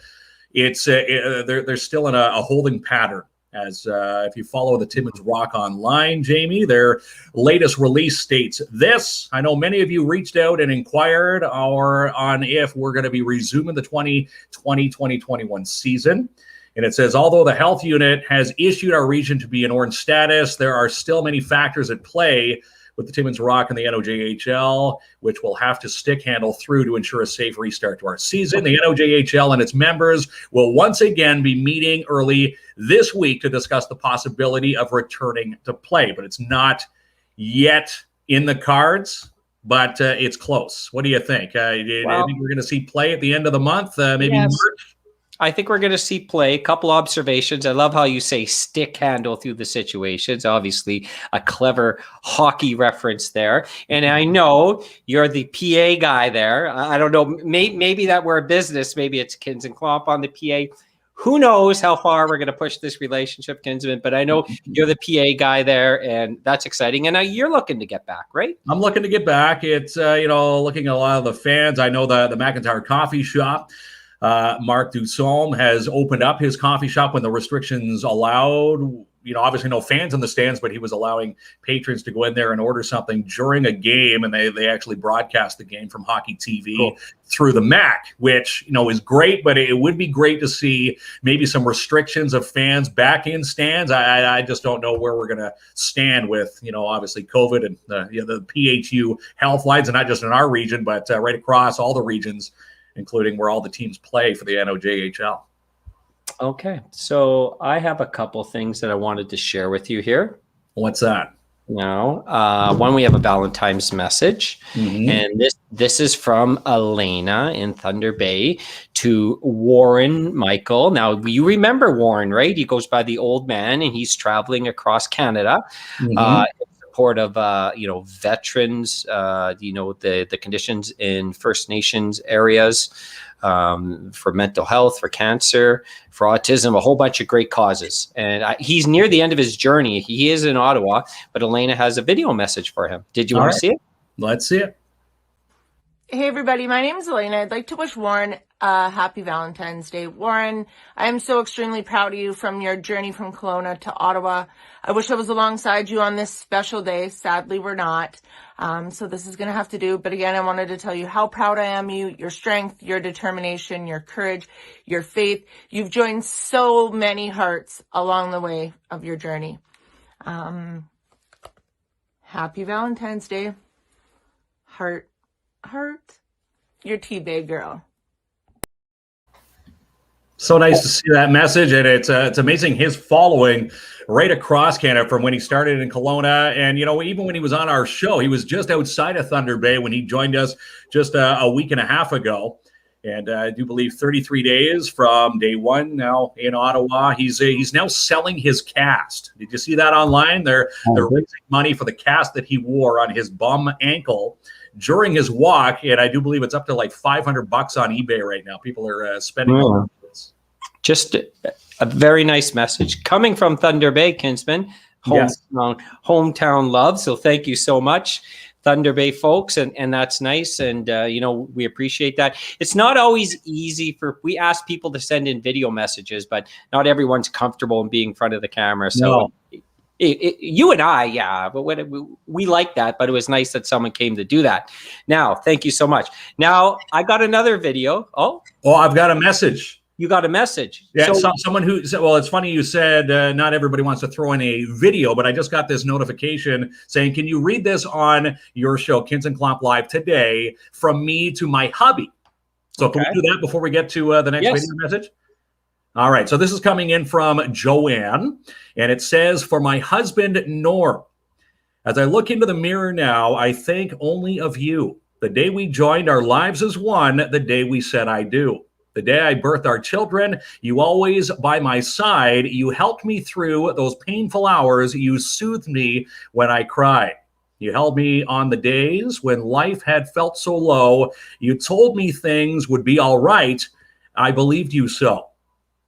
Speaker 4: they're still in a holding pattern. As if you follow the Timmins Rock online, Jamie, their latest release states this. I know many of you reached out and inquired on if we're going to be resuming the 2020-2021 season. And it says, although the health unit has issued our region to be in orange status, there are still many factors at play with the Timmins Rock and the NOJHL, which will have to stick handle through to ensure a safe restart to our season. The NOJHL and its members will once again be meeting early this week to discuss the possibility of returning to play, but it's not yet in the cards, but it's close. What do you think? Do you think we're going to see play at the end of the month, maybe
Speaker 3: Yes.
Speaker 4: March?
Speaker 3: I think we're going to see play. A couple observations. I love how you say stick handle through the situations. Obviously, a clever hockey reference there. And I know you're the PA guy there. I don't know. Maybe that we're a business. Maybe it's KINZ and KLOMP on the PA. Who knows how far we're going to push this relationship, Kinsman? But I know you're the PA guy there, and that's exciting. And you're looking to get back, right?
Speaker 4: I'm looking to get back. It's looking at a lot of the fans. I know the McIntyre Coffee Shop. Mark Dussolme has opened up his coffee shop when the restrictions allowed. Obviously no fans in the stands, but he was allowing patrons to go in there and order something during a game, and they actually broadcast the game from Hockey TV through the Mac, which is great. But it would be great to see maybe some restrictions of fans back in stands. I just don't know where we're going to stand with obviously COVID and the PHU health lines, and not just in our region, but right across all the regions, including where all the teams play for the NOJHL.
Speaker 3: Okay, so I have a couple things that I wanted to share with you here.
Speaker 4: What's that?
Speaker 3: Now, one, we have a Valentine's message, and this is from Elena in Thunder Bay to Warren Michael. Now, you remember Warren, right? He goes by the Old Man, and he's traveling across Canada. In support of veterans, the conditions in First Nations areas, for mental health, for cancer, for autism, a whole bunch of great causes. And he's near the end of his journey. He is in Ottawa, but Elena has a video message for him. Did you want to see it?
Speaker 4: Let's see it.
Speaker 8: Hey everybody, my name is Elena. I'd like to wish Warren a happy Valentine's Day. Warren, I am so extremely proud of you from your journey from Kelowna to Ottawa. I wish I was alongside you on this special day. Sadly, we're not. So this is going to have to do. But again, I wanted to tell you how proud I am of you, your strength, your determination, your courage, your faith. You've joined so many hearts along the way of your journey. Happy Valentine's Day. Heart, your teabag girl.
Speaker 4: So nice to see that message, and it's amazing his following right across Canada from when he started in Kelowna. And even when he was on our show, he was just outside of Thunder Bay when he joined us just a week and a half ago. And I do believe 33 days from day one now in Ottawa. He's now selling his cast. Did you see that online? They're raising money for the cast that he wore on his bum ankle during his walk, and I do believe it's up to like $500 on eBay right now. People are spending on this.
Speaker 3: Just a very nice message coming from Thunder Bay, Kinsman. Hometown love. So thank you so much, Thunder Bay folks, and that's nice. And we appreciate that. It's not always easy we ask people to send in video messages, but not everyone's comfortable in being in front of the camera. So. No. You and I, but we like that, but it was nice that someone came to do that. Now, thank you so much. Now, I got another video. Oh,
Speaker 4: I've got a message.
Speaker 3: You got a message.
Speaker 4: Yeah, someone who said, well, it's funny you said not everybody wants to throw in a video, but I just got this notification saying, can you read this on your show, KINZ and KLOMP Live today, from me to my hubby? So can we do that before we get to the next video message? All right, so this is coming in from Joanne, and it says, for my husband, Norm, as I look into the mirror now, I think only of you. The day we joined our lives as one, the day we said I do. The day I birthed our children, you always by my side. You helped me through those painful hours. You soothed me when I cried. You held me on the days when life had felt so low. You told me things would be all right. I believed you so.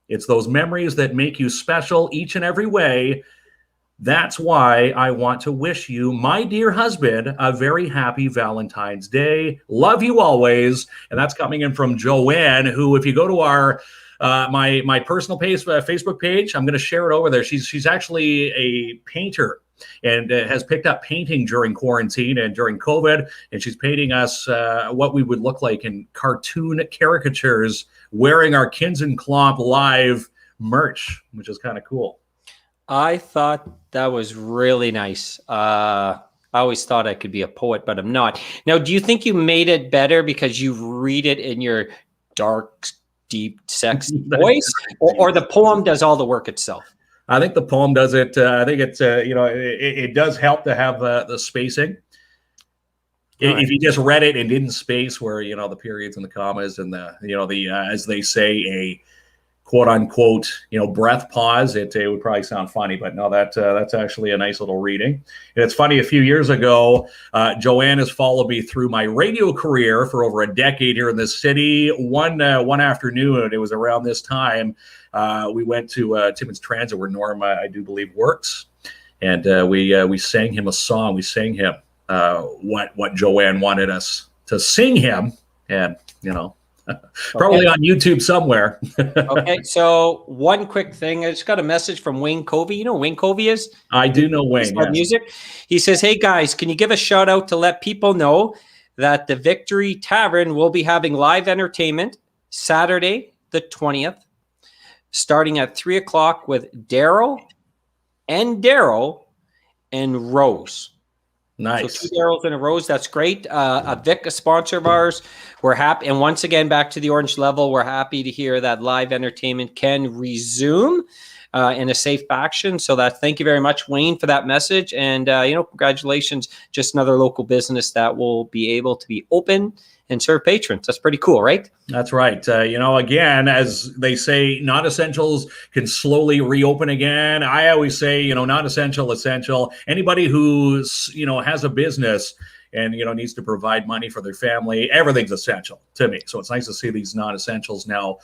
Speaker 4: It's those memories that make you special each and every way. That's why I want to wish you, my dear husband, a very happy Valentine's Day. Love you always. And that's coming in from Joanne, who, if you go to our my personal page, Facebook page, I'm going to share it over there. She's actually a painter and has picked up painting during quarantine and during COVID. And she's painting us what we would look like in cartoon caricatures wearing our KINZ and KLOMP live merch, which is kind of cool.
Speaker 3: I thought that was really nice. I always thought I could be a poet, but I'm not. Now, do you think you made it better because you read it in your dark, deep, sexy voice, or the poem does all the work itself?
Speaker 4: I think the poem does it. I think it's, it does help to have the spacing. Right. If you just read it and didn't space where, the periods and the commas and as they say, a quote unquote, breath pause, it would probably sound funny, but no, that's actually a nice little reading. And it's funny, a few years ago, Joanne has followed me through my radio career for over a decade here in this city. One afternoon, it was around this time, we went to Timmins Transit, where Norm, I do believe, works. And we sang him a song. We sang him what Joanne wanted us to sing him. And, probably on YouTube somewhere.
Speaker 3: Okay, so one quick thing. I just got a message from Wayne Covey. You know who Wayne Covey is?
Speaker 4: I do know Wayne. Yes.
Speaker 3: Music. He says, "Hey guys, can you give a shout out to let people know that the Victory Tavern will be having live entertainment Saturday, the 20th, starting at 3 o'clock with Daryl and Rose."
Speaker 4: Nice.
Speaker 3: So 2 Daryls and a Rose. That's great. A Vic, a sponsor of ours. We're happy. And once again, back to the orange level, we're happy to hear that live entertainment can resume in a safe fashion. So thank you very much, Wayne, for that message. And, congratulations. Just another local business that will be able to be open and serve patrons. That's pretty cool, right?
Speaker 4: That's right. Again, as they say, non-essentials can slowly reopen again. I always say, non-essential, essential. Anybody who's, has a business and, needs to provide money for their family, everything's essential to me. So it's nice to see these non-essentials now,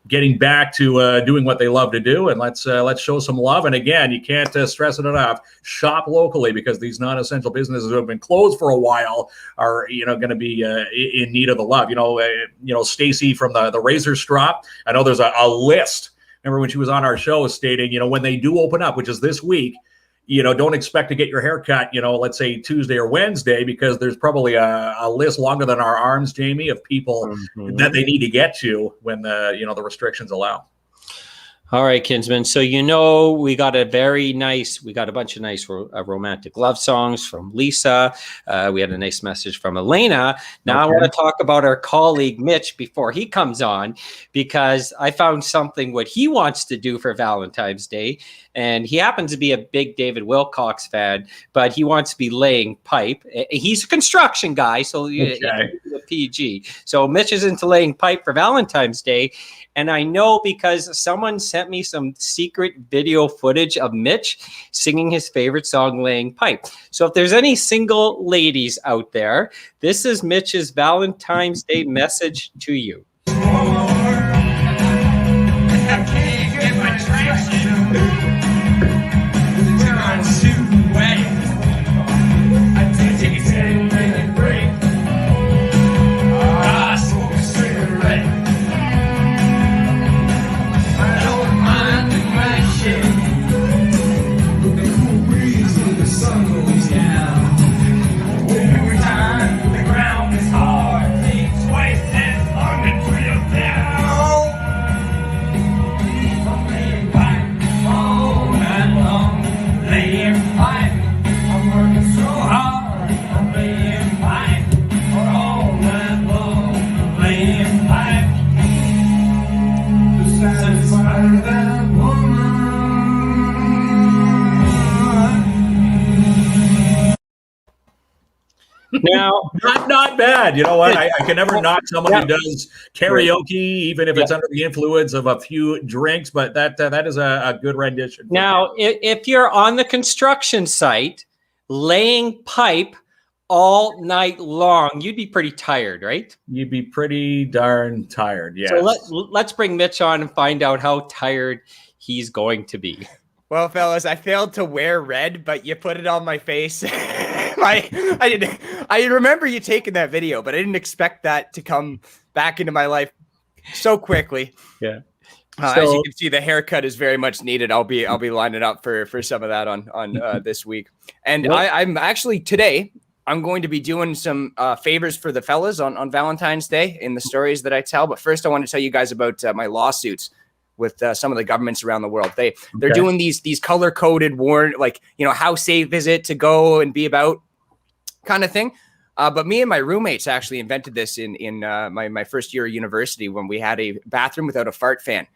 Speaker 4: getting back to doing what they love to do. And let's show some love. And again, you can't stress it enough. Shop locally, because these non-essential businesses who have been closed for a while are, going to be in need of the love. Stacy from the Razor Strop, I know there's a list. Remember when she was on our show stating, when they do open up, which is this week, don't expect to get your hair cut, let's say Tuesday or Wednesday, because there's probably a list longer than our arms, Jamie, of people that they need to get to when the restrictions allow.
Speaker 3: All right, Kinsman. So, we got a bunch of nice romantic love songs from Lisa. We had a nice message from Elena. Now, I want to talk about our colleague Mitch before he comes on, because I found something what he wants to do for Valentine's Day. And he happens to be a big David Wilcox fan, but he wants to be laying pipe. He's a construction guy, so he's a PG. So Mitch is into laying pipe for Valentine's Day. And I know because someone sent me some secret video footage of Mitch singing his favorite song, Laying Pipe. So if there's any single ladies out there, this is Mitch's Valentine's Day message to you. Now,
Speaker 4: not bad. You know what? I can never knock someone who does karaoke, even if it's under the influence of a few drinks. But that is a good rendition.
Speaker 3: Now, if you're on the construction site laying pipe all night long, you'd be pretty tired, right?
Speaker 4: You'd be pretty darn tired. Yes.
Speaker 3: So let's bring Mitch on and find out how tired he's going to be.
Speaker 9: Well, fellas, I failed to wear red, but you put it on my face. I remember you taking that video, but I didn't expect that to come back into my life so quickly.
Speaker 4: Yeah.
Speaker 9: As you can see, the haircut is very much needed. I'll be lining up for some of that on this week. And I'm actually today I'm going to be doing some favors for the fellas on Valentine's Day in the stories that I tell. But first, I want to tell you guys about my lawsuits with some of the governments around the world. They're doing these color coded warn, like, how safe is it to go and be about kind of thing. But me and my roommates actually invented this in my first year of university when we had a bathroom without a fart fan.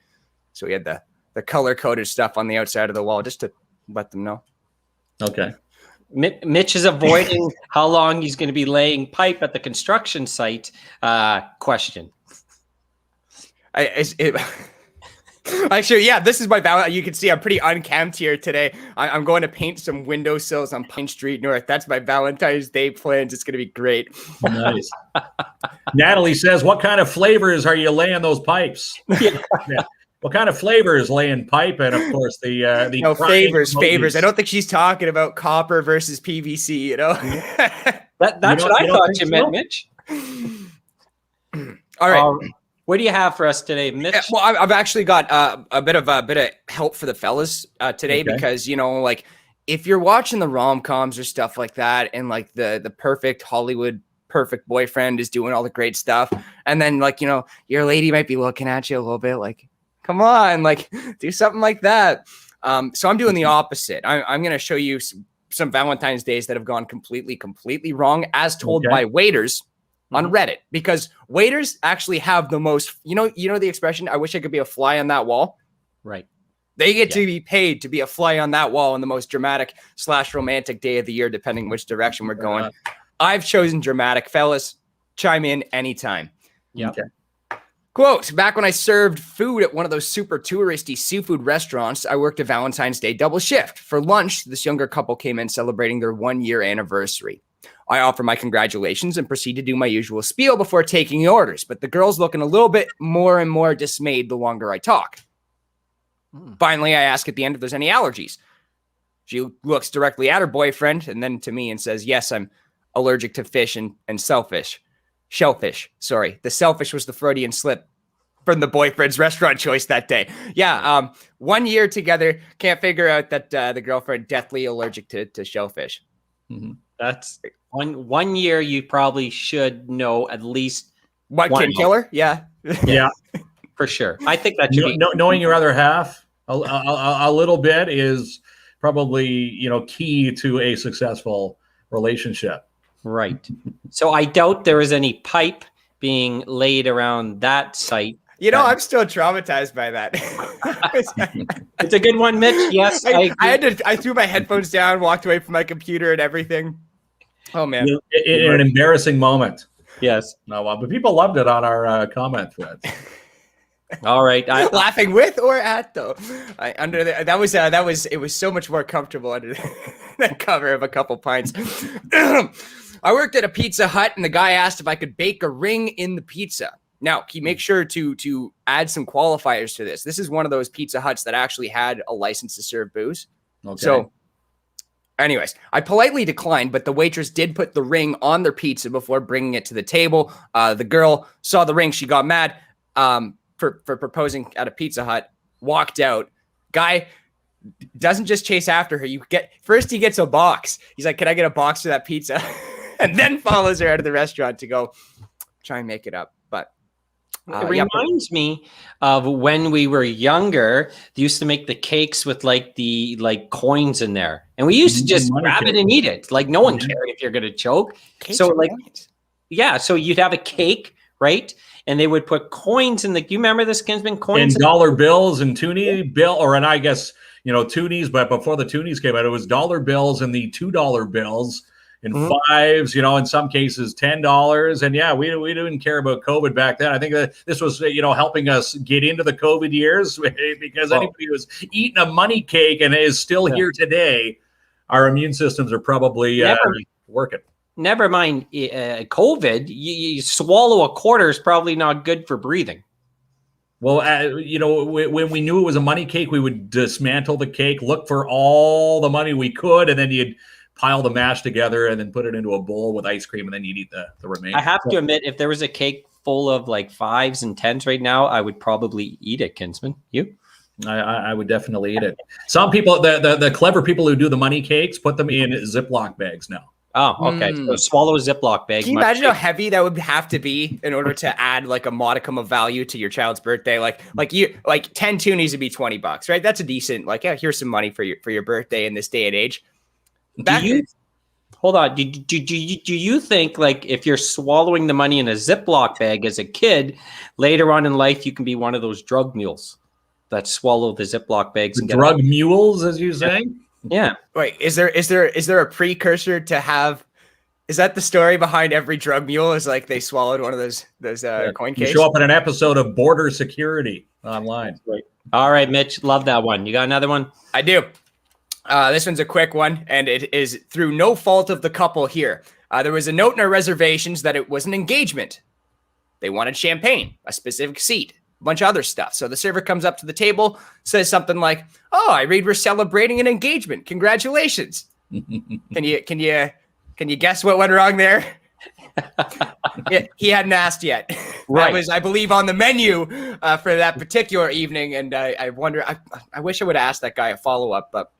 Speaker 9: So we had the color coded stuff on the outside of the wall just to let them know.
Speaker 4: Okay.
Speaker 3: Mitch is avoiding how long he's going to be laying pipe at the construction site. Question.
Speaker 9: Actually, yeah, this is my Valentine. You can see I'm pretty unkempt here today. I'm going to paint some windowsills on Pine Street North. That's my Valentine's Day plans. It's going to be great.
Speaker 4: Nice. Natalie says, what kind of flavors are you laying those pipes? Yeah. What kind of flavors laying pipe? And of course, the
Speaker 9: favors. I don't think she's talking about copper versus PVC,
Speaker 3: That's what I thought you meant, Mitch.
Speaker 9: All right.
Speaker 3: What do you have for us today, Mitch?
Speaker 9: Yeah, well, I've actually got a bit of help for the fellas today because, like if you're watching the rom-coms or stuff like that and like the perfect Hollywood perfect boyfriend is doing all the great stuff. And then like, your lady might be looking at you a little bit like, come on, like do something like that. So I'm doing the opposite. I'm going to show you some Valentine's Days that have gone completely wrong as told by waiters on Reddit, because waiters actually have the most, the expression, I wish I could be a fly on that wall.
Speaker 3: Right.
Speaker 9: They get to be paid to be a fly on that wall on the most dramatic / romantic day of the year, depending which direction we're going. I've chosen dramatic. Fellas, chime in anytime.
Speaker 3: Yeah.
Speaker 4: Okay.
Speaker 9: Quote, back when I served food at one of those super touristy seafood restaurants, I worked a Valentine's Day double shift. For lunch, this younger couple came in celebrating their 1-year anniversary. I offer my congratulations and proceed to do my usual spiel before taking the orders, but the girl's looking a little bit more and more dismayed the longer I talk. Finally, I ask at the end if there's any allergies. She looks directly at her boyfriend and then to me and says, yes, I'm allergic to fish and shellfish. Sorry. The selfish was the Freudian slip from the boyfriend's restaurant choice that day. Yeah. 1 year together. Can't figure out that the girlfriend deathly allergic to shellfish.
Speaker 4: Mm-hmm.
Speaker 3: That's one year. You probably should know at least
Speaker 9: what can kill her. Yeah.
Speaker 4: Yeah.
Speaker 3: For sure. I think that should be
Speaker 4: knowing your other half a little bit is probably, key to a successful relationship.
Speaker 3: Right. So I doubt there is any pipe being laid around that site.
Speaker 9: I'm still traumatized by that.
Speaker 3: It's a good one, Mitch. Yes.
Speaker 9: I threw my headphones down, walked away from my computer and everything. Oh man.
Speaker 4: In an embarrassing moment.
Speaker 3: Yes.
Speaker 4: No, but people loved it on our comment threads.
Speaker 3: All right.
Speaker 9: Laughing with or at though. It was so much more comfortable under the cover of a couple pints. I worked at a Pizza Hut and the guy asked if I could bake a ring in the pizza. Now, he makes sure to add some qualifiers to this. This is one of those Pizza Huts that actually had a license to serve booze.
Speaker 4: Okay.
Speaker 9: So anyways, I politely declined, but the waitress did put the ring on their pizza before bringing it to the table. The girl saw the ring. She got mad for proposing at a Pizza Hut, walked out. Guy doesn't just chase after her. First he gets a box. He's like, can I get a box for that pizza? And then follows her out of the restaurant to go try and make it up. But
Speaker 3: it reminds me of when we were younger. They used to make the cakes with the coins in there, and we used to just grab it and eat it. Like no one cared if you're gonna choke. So so you'd have a cake, right? And they would put coins in you remember this, Kinsman? Coins
Speaker 4: and dollar bills and toonie bill, and I guess toonies, but before the toonies came out, it was dollar bills and the $2 bills. In fives, in some cases, $10. And we didn't care about COVID back then. I think that this was, helping us get into the COVID years because anybody who was eating a money cake and is still here today, our immune systems are probably working.
Speaker 3: never mind COVID. You swallow a quarter is probably not good for breathing.
Speaker 4: Well, you know, when we knew it was a money cake, we would dismantle the cake, look for all the money we could, and then you'd pile the mash together and then put it into a bowl with ice cream, and then you'd eat the remaining.
Speaker 3: I have to admit, if there was a cake full of like 5s and 10s right now, I would probably eat it, Kinsman. You?
Speaker 4: I would definitely eat it. Some people, the clever people who do the money cakes, put them in Ziploc bags now.
Speaker 3: Oh, okay. So swallow a Ziploc bag.
Speaker 9: Can you imagine how heavy that would have to be in order to add like a modicum of value to your child's birthday? Like 10 toonies would be $20, right? That's a decent, like, yeah, here's some money for your birthday in this day and age.
Speaker 3: Hold on. Do you think, like, if you're swallowing the money in a Ziploc bag as a kid, later on in life you can be one of those drug mules that swallow the Ziploc bags and get
Speaker 4: drug mules, as you say?
Speaker 3: Yeah.
Speaker 9: Wait, is there a precursor to have? Is that the story behind every drug mule? Is like they swallowed one of those coin cases?
Speaker 4: You show up in an episode of Border Security online.
Speaker 3: Right. All right, Mitch, love that one. You got another one?
Speaker 9: I do. This one's a quick one, and it is through no fault of the couple here. There was a note in our reservations that it was an engagement. They wanted champagne, a specific seat, a bunch of other stuff. So the server comes up to the table, says something like, "Oh, I read we're celebrating an engagement. Congratulations." Can you guess what went wrong there? He hadn't asked yet.
Speaker 3: Right.
Speaker 9: That was, I believe, on the menu for that particular evening. And I wonder, I wish I would have asked that guy a follow-up, but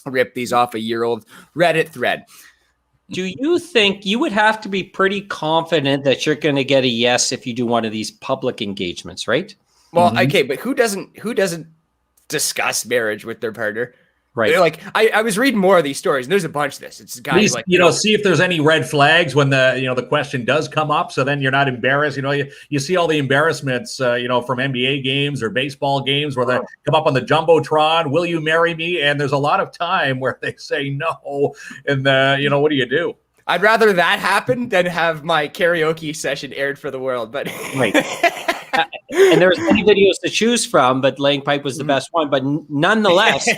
Speaker 9: rip these off a year-old Reddit thread.
Speaker 3: Do you think you would have to be pretty confident that you're going to get a yes if you do one of these public engagements, right?
Speaker 9: Well, okay, but who doesn't discuss marriage with their partner?
Speaker 3: Right.
Speaker 9: Like I was reading more of these stories, and there's a bunch of this. It's guys like,
Speaker 4: see if there's any red flags when the question does come up, so then you're not embarrassed. You see all the embarrassments, from NBA games or baseball games where they come up on the Jumbotron, "Will you marry me?" And there's a lot of time where they say no, and what do you do?
Speaker 9: I'd rather that happen than have my karaoke session aired for the world. But
Speaker 3: right. And there's many videos to choose from, but laying pipe was the best one. But nonetheless,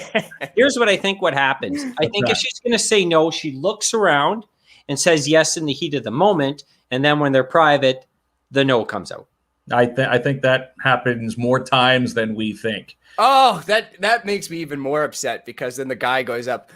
Speaker 3: here's what I think what happens. I think if she's going to say no, she looks around and says yes in the heat of the moment. And then when they're private, the no comes out.
Speaker 4: I think that happens more times than we think.
Speaker 9: Oh, that makes me even more upset, because then the guy goes up,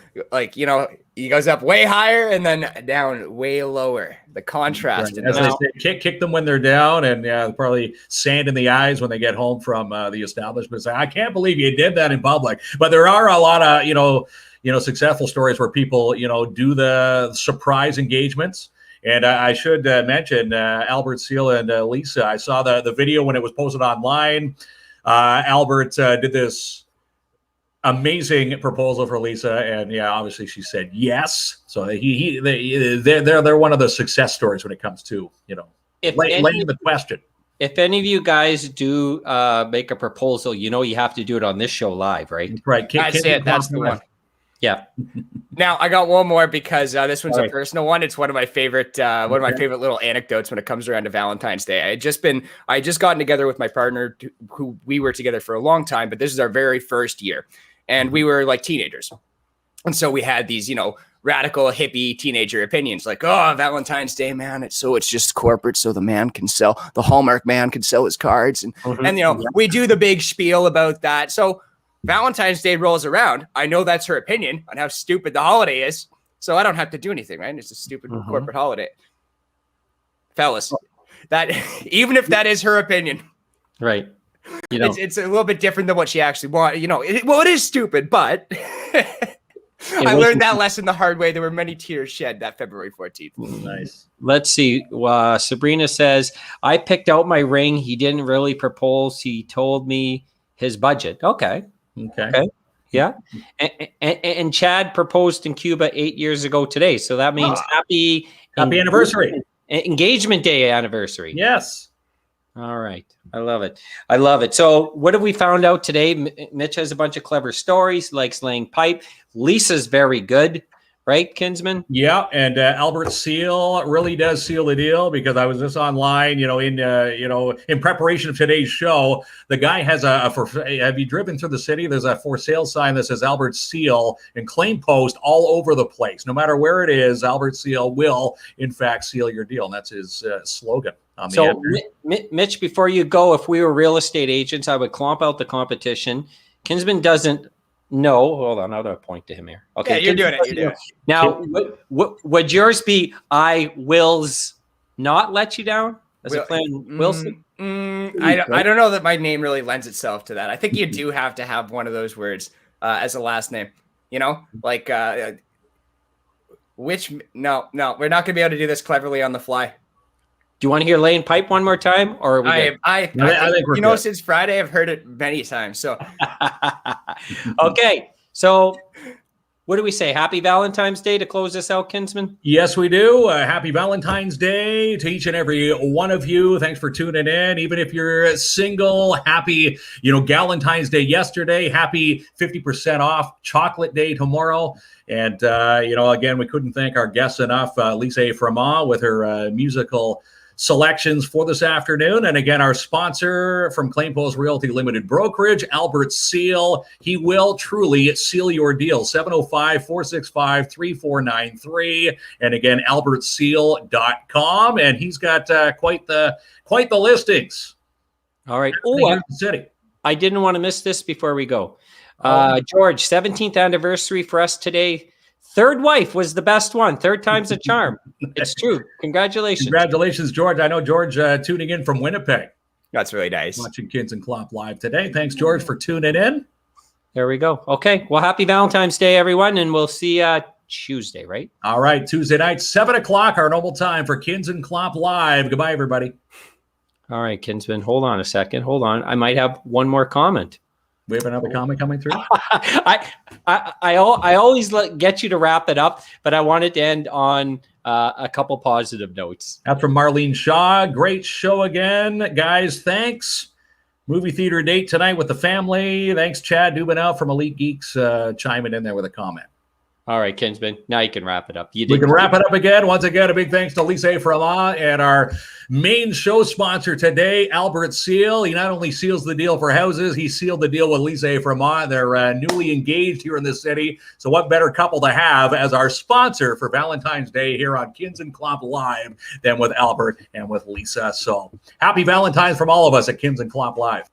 Speaker 9: he goes up way higher and then down way lower. The contrast.
Speaker 4: Right. As they say, kick them when they're down, and probably sand in the eyes when they get home from the establishment. Say, "I can't believe you did that in public." But there are a lot of successful stories where people do the surprise engagements. And I should mention Albert Seal and Lisa. I saw the video when it was posted online. Albert did this amazing proposal for Lisa, and obviously she said yes. So they're one of the success stories when it comes to laying the question.
Speaker 3: If any of you guys do make a proposal, you have to do it on this show live, right?
Speaker 4: Right.
Speaker 9: That's it. That's the one.
Speaker 3: Yeah.
Speaker 9: Now I got one more, because this one's a personal one. It's one of my favorite little anecdotes when it comes around to Valentine's Day. I had just gotten together with my partner, who we were together for a long time, but this is our very first year, and we were like teenagers, and so we had these radical hippie teenager opinions, like, "Oh, Valentine's Day, man, it's just corporate, so the Hallmark man can sell his cards," and we do the big spiel about that. So Valentine's Day rolls around. I know that's her opinion on how stupid the holiday is, so I don't have to do anything, right? It's a stupid corporate holiday. Fellas, that even if that is her opinion,
Speaker 3: right?
Speaker 9: It's a little bit different than what she actually wanted. It is stupid, but I learned that lesson the hard way. There were many tears shed that February 14th.
Speaker 4: Nice.
Speaker 3: Let's see. Sabrina says, "I picked out my ring. He didn't really propose. He told me his budget." Okay. Yeah. And Chad proposed in Cuba 8 years ago today. So that means happy
Speaker 4: anniversary.
Speaker 3: Engagement day anniversary.
Speaker 4: Yes.
Speaker 3: All right. I love it. So what have we found out today? Mitch has a bunch of clever stories, likes laying pipe. Lisa's very good. right, Kinsman?
Speaker 4: Yeah, and Albert Seal really does seal the deal, because I was just online, in preparation of today's show. The guy has have you driven through the city? There's a for sale sign that says Albert Seal and claim post all over the place. No matter where it is, Albert Seal will, in fact, seal your deal. And that's his slogan.
Speaker 3: So, Mitch, before you go, if we were real estate agents, I would clomp out the competition. Kinsman doesn't know. Hold on, I'll point to him here. Okay,
Speaker 9: yeah, you're doing it. You're doing it.
Speaker 3: Now, would yours be I wills not let you down? As a plan, Wilson?
Speaker 9: I don't know that my name really lends itself to that. I think you do have to have one of those words as a last name. Like which? No, we're not going to be able to do this cleverly on the fly.
Speaker 3: Do you want to hear laying pipe one more time, or are we
Speaker 9: I think we're good. Since Friday I've heard it many times. So
Speaker 3: okay, so what do we say? Happy Valentine's Day to close this out, Kinsman?
Speaker 4: Yes, we do. Happy Valentine's Day to each and every one of you. Thanks for tuning in. Even if you're single, happy, Galentine's Day yesterday. Happy 50% off Chocolate Day tomorrow. And, again, we couldn't thank our guests enough. Lisa Fromont with her musical selections for this afternoon. And again, our sponsor from Claim Post Realty Limited Brokerage, Albert Seal. He will truly seal your deal. 705-465-3493. And again, albertseal.com. And he's got quite the listings.
Speaker 3: All right.
Speaker 4: City.
Speaker 3: I didn't want to miss this before we go. George, 17th anniversary for us today. Third wife was the best one. Third time's a charm. It's true. Congratulations.
Speaker 4: Congratulations, George. I know George tuning in from Winnipeg.
Speaker 9: That's really nice.
Speaker 4: Watching KINZ and KLOMP live today. Thanks, George, for tuning in.
Speaker 3: There we go. Okay. Well, happy Valentine's Day, everyone. And we'll see you Tuesday, right?
Speaker 4: All right. Tuesday night, 7 o'clock, our normal time for KINZ and KLOMP live. Goodbye, everybody.
Speaker 3: All right, Kinsman. Hold on a second. Hold on. I might have one more comment.
Speaker 4: We have another comment coming through.
Speaker 3: I always get you to wrap it up, but I wanted to end on a couple positive notes.
Speaker 4: That's from Marlene Shaw. Great show again, guys. Thanks. Movie theater date tonight with the family. Thanks, Chad Dubinel from Elite Geeks, chiming in there with a comment.
Speaker 3: All right, Kinsman. Now you can wrap it up.
Speaker 4: We can wrap it up again. Once again, a big thanks to Lisa Fromont and our main show sponsor today, Albert Seal. He not only seals the deal for houses, he sealed the deal with Lisa Fromont. They're newly engaged here in the city. So what better couple to have as our sponsor for Valentine's Day here on KINZ and KLOMP Live than with Albert and with Lisa. So happy Valentine's from all of us at KINZ and KLOMP Live.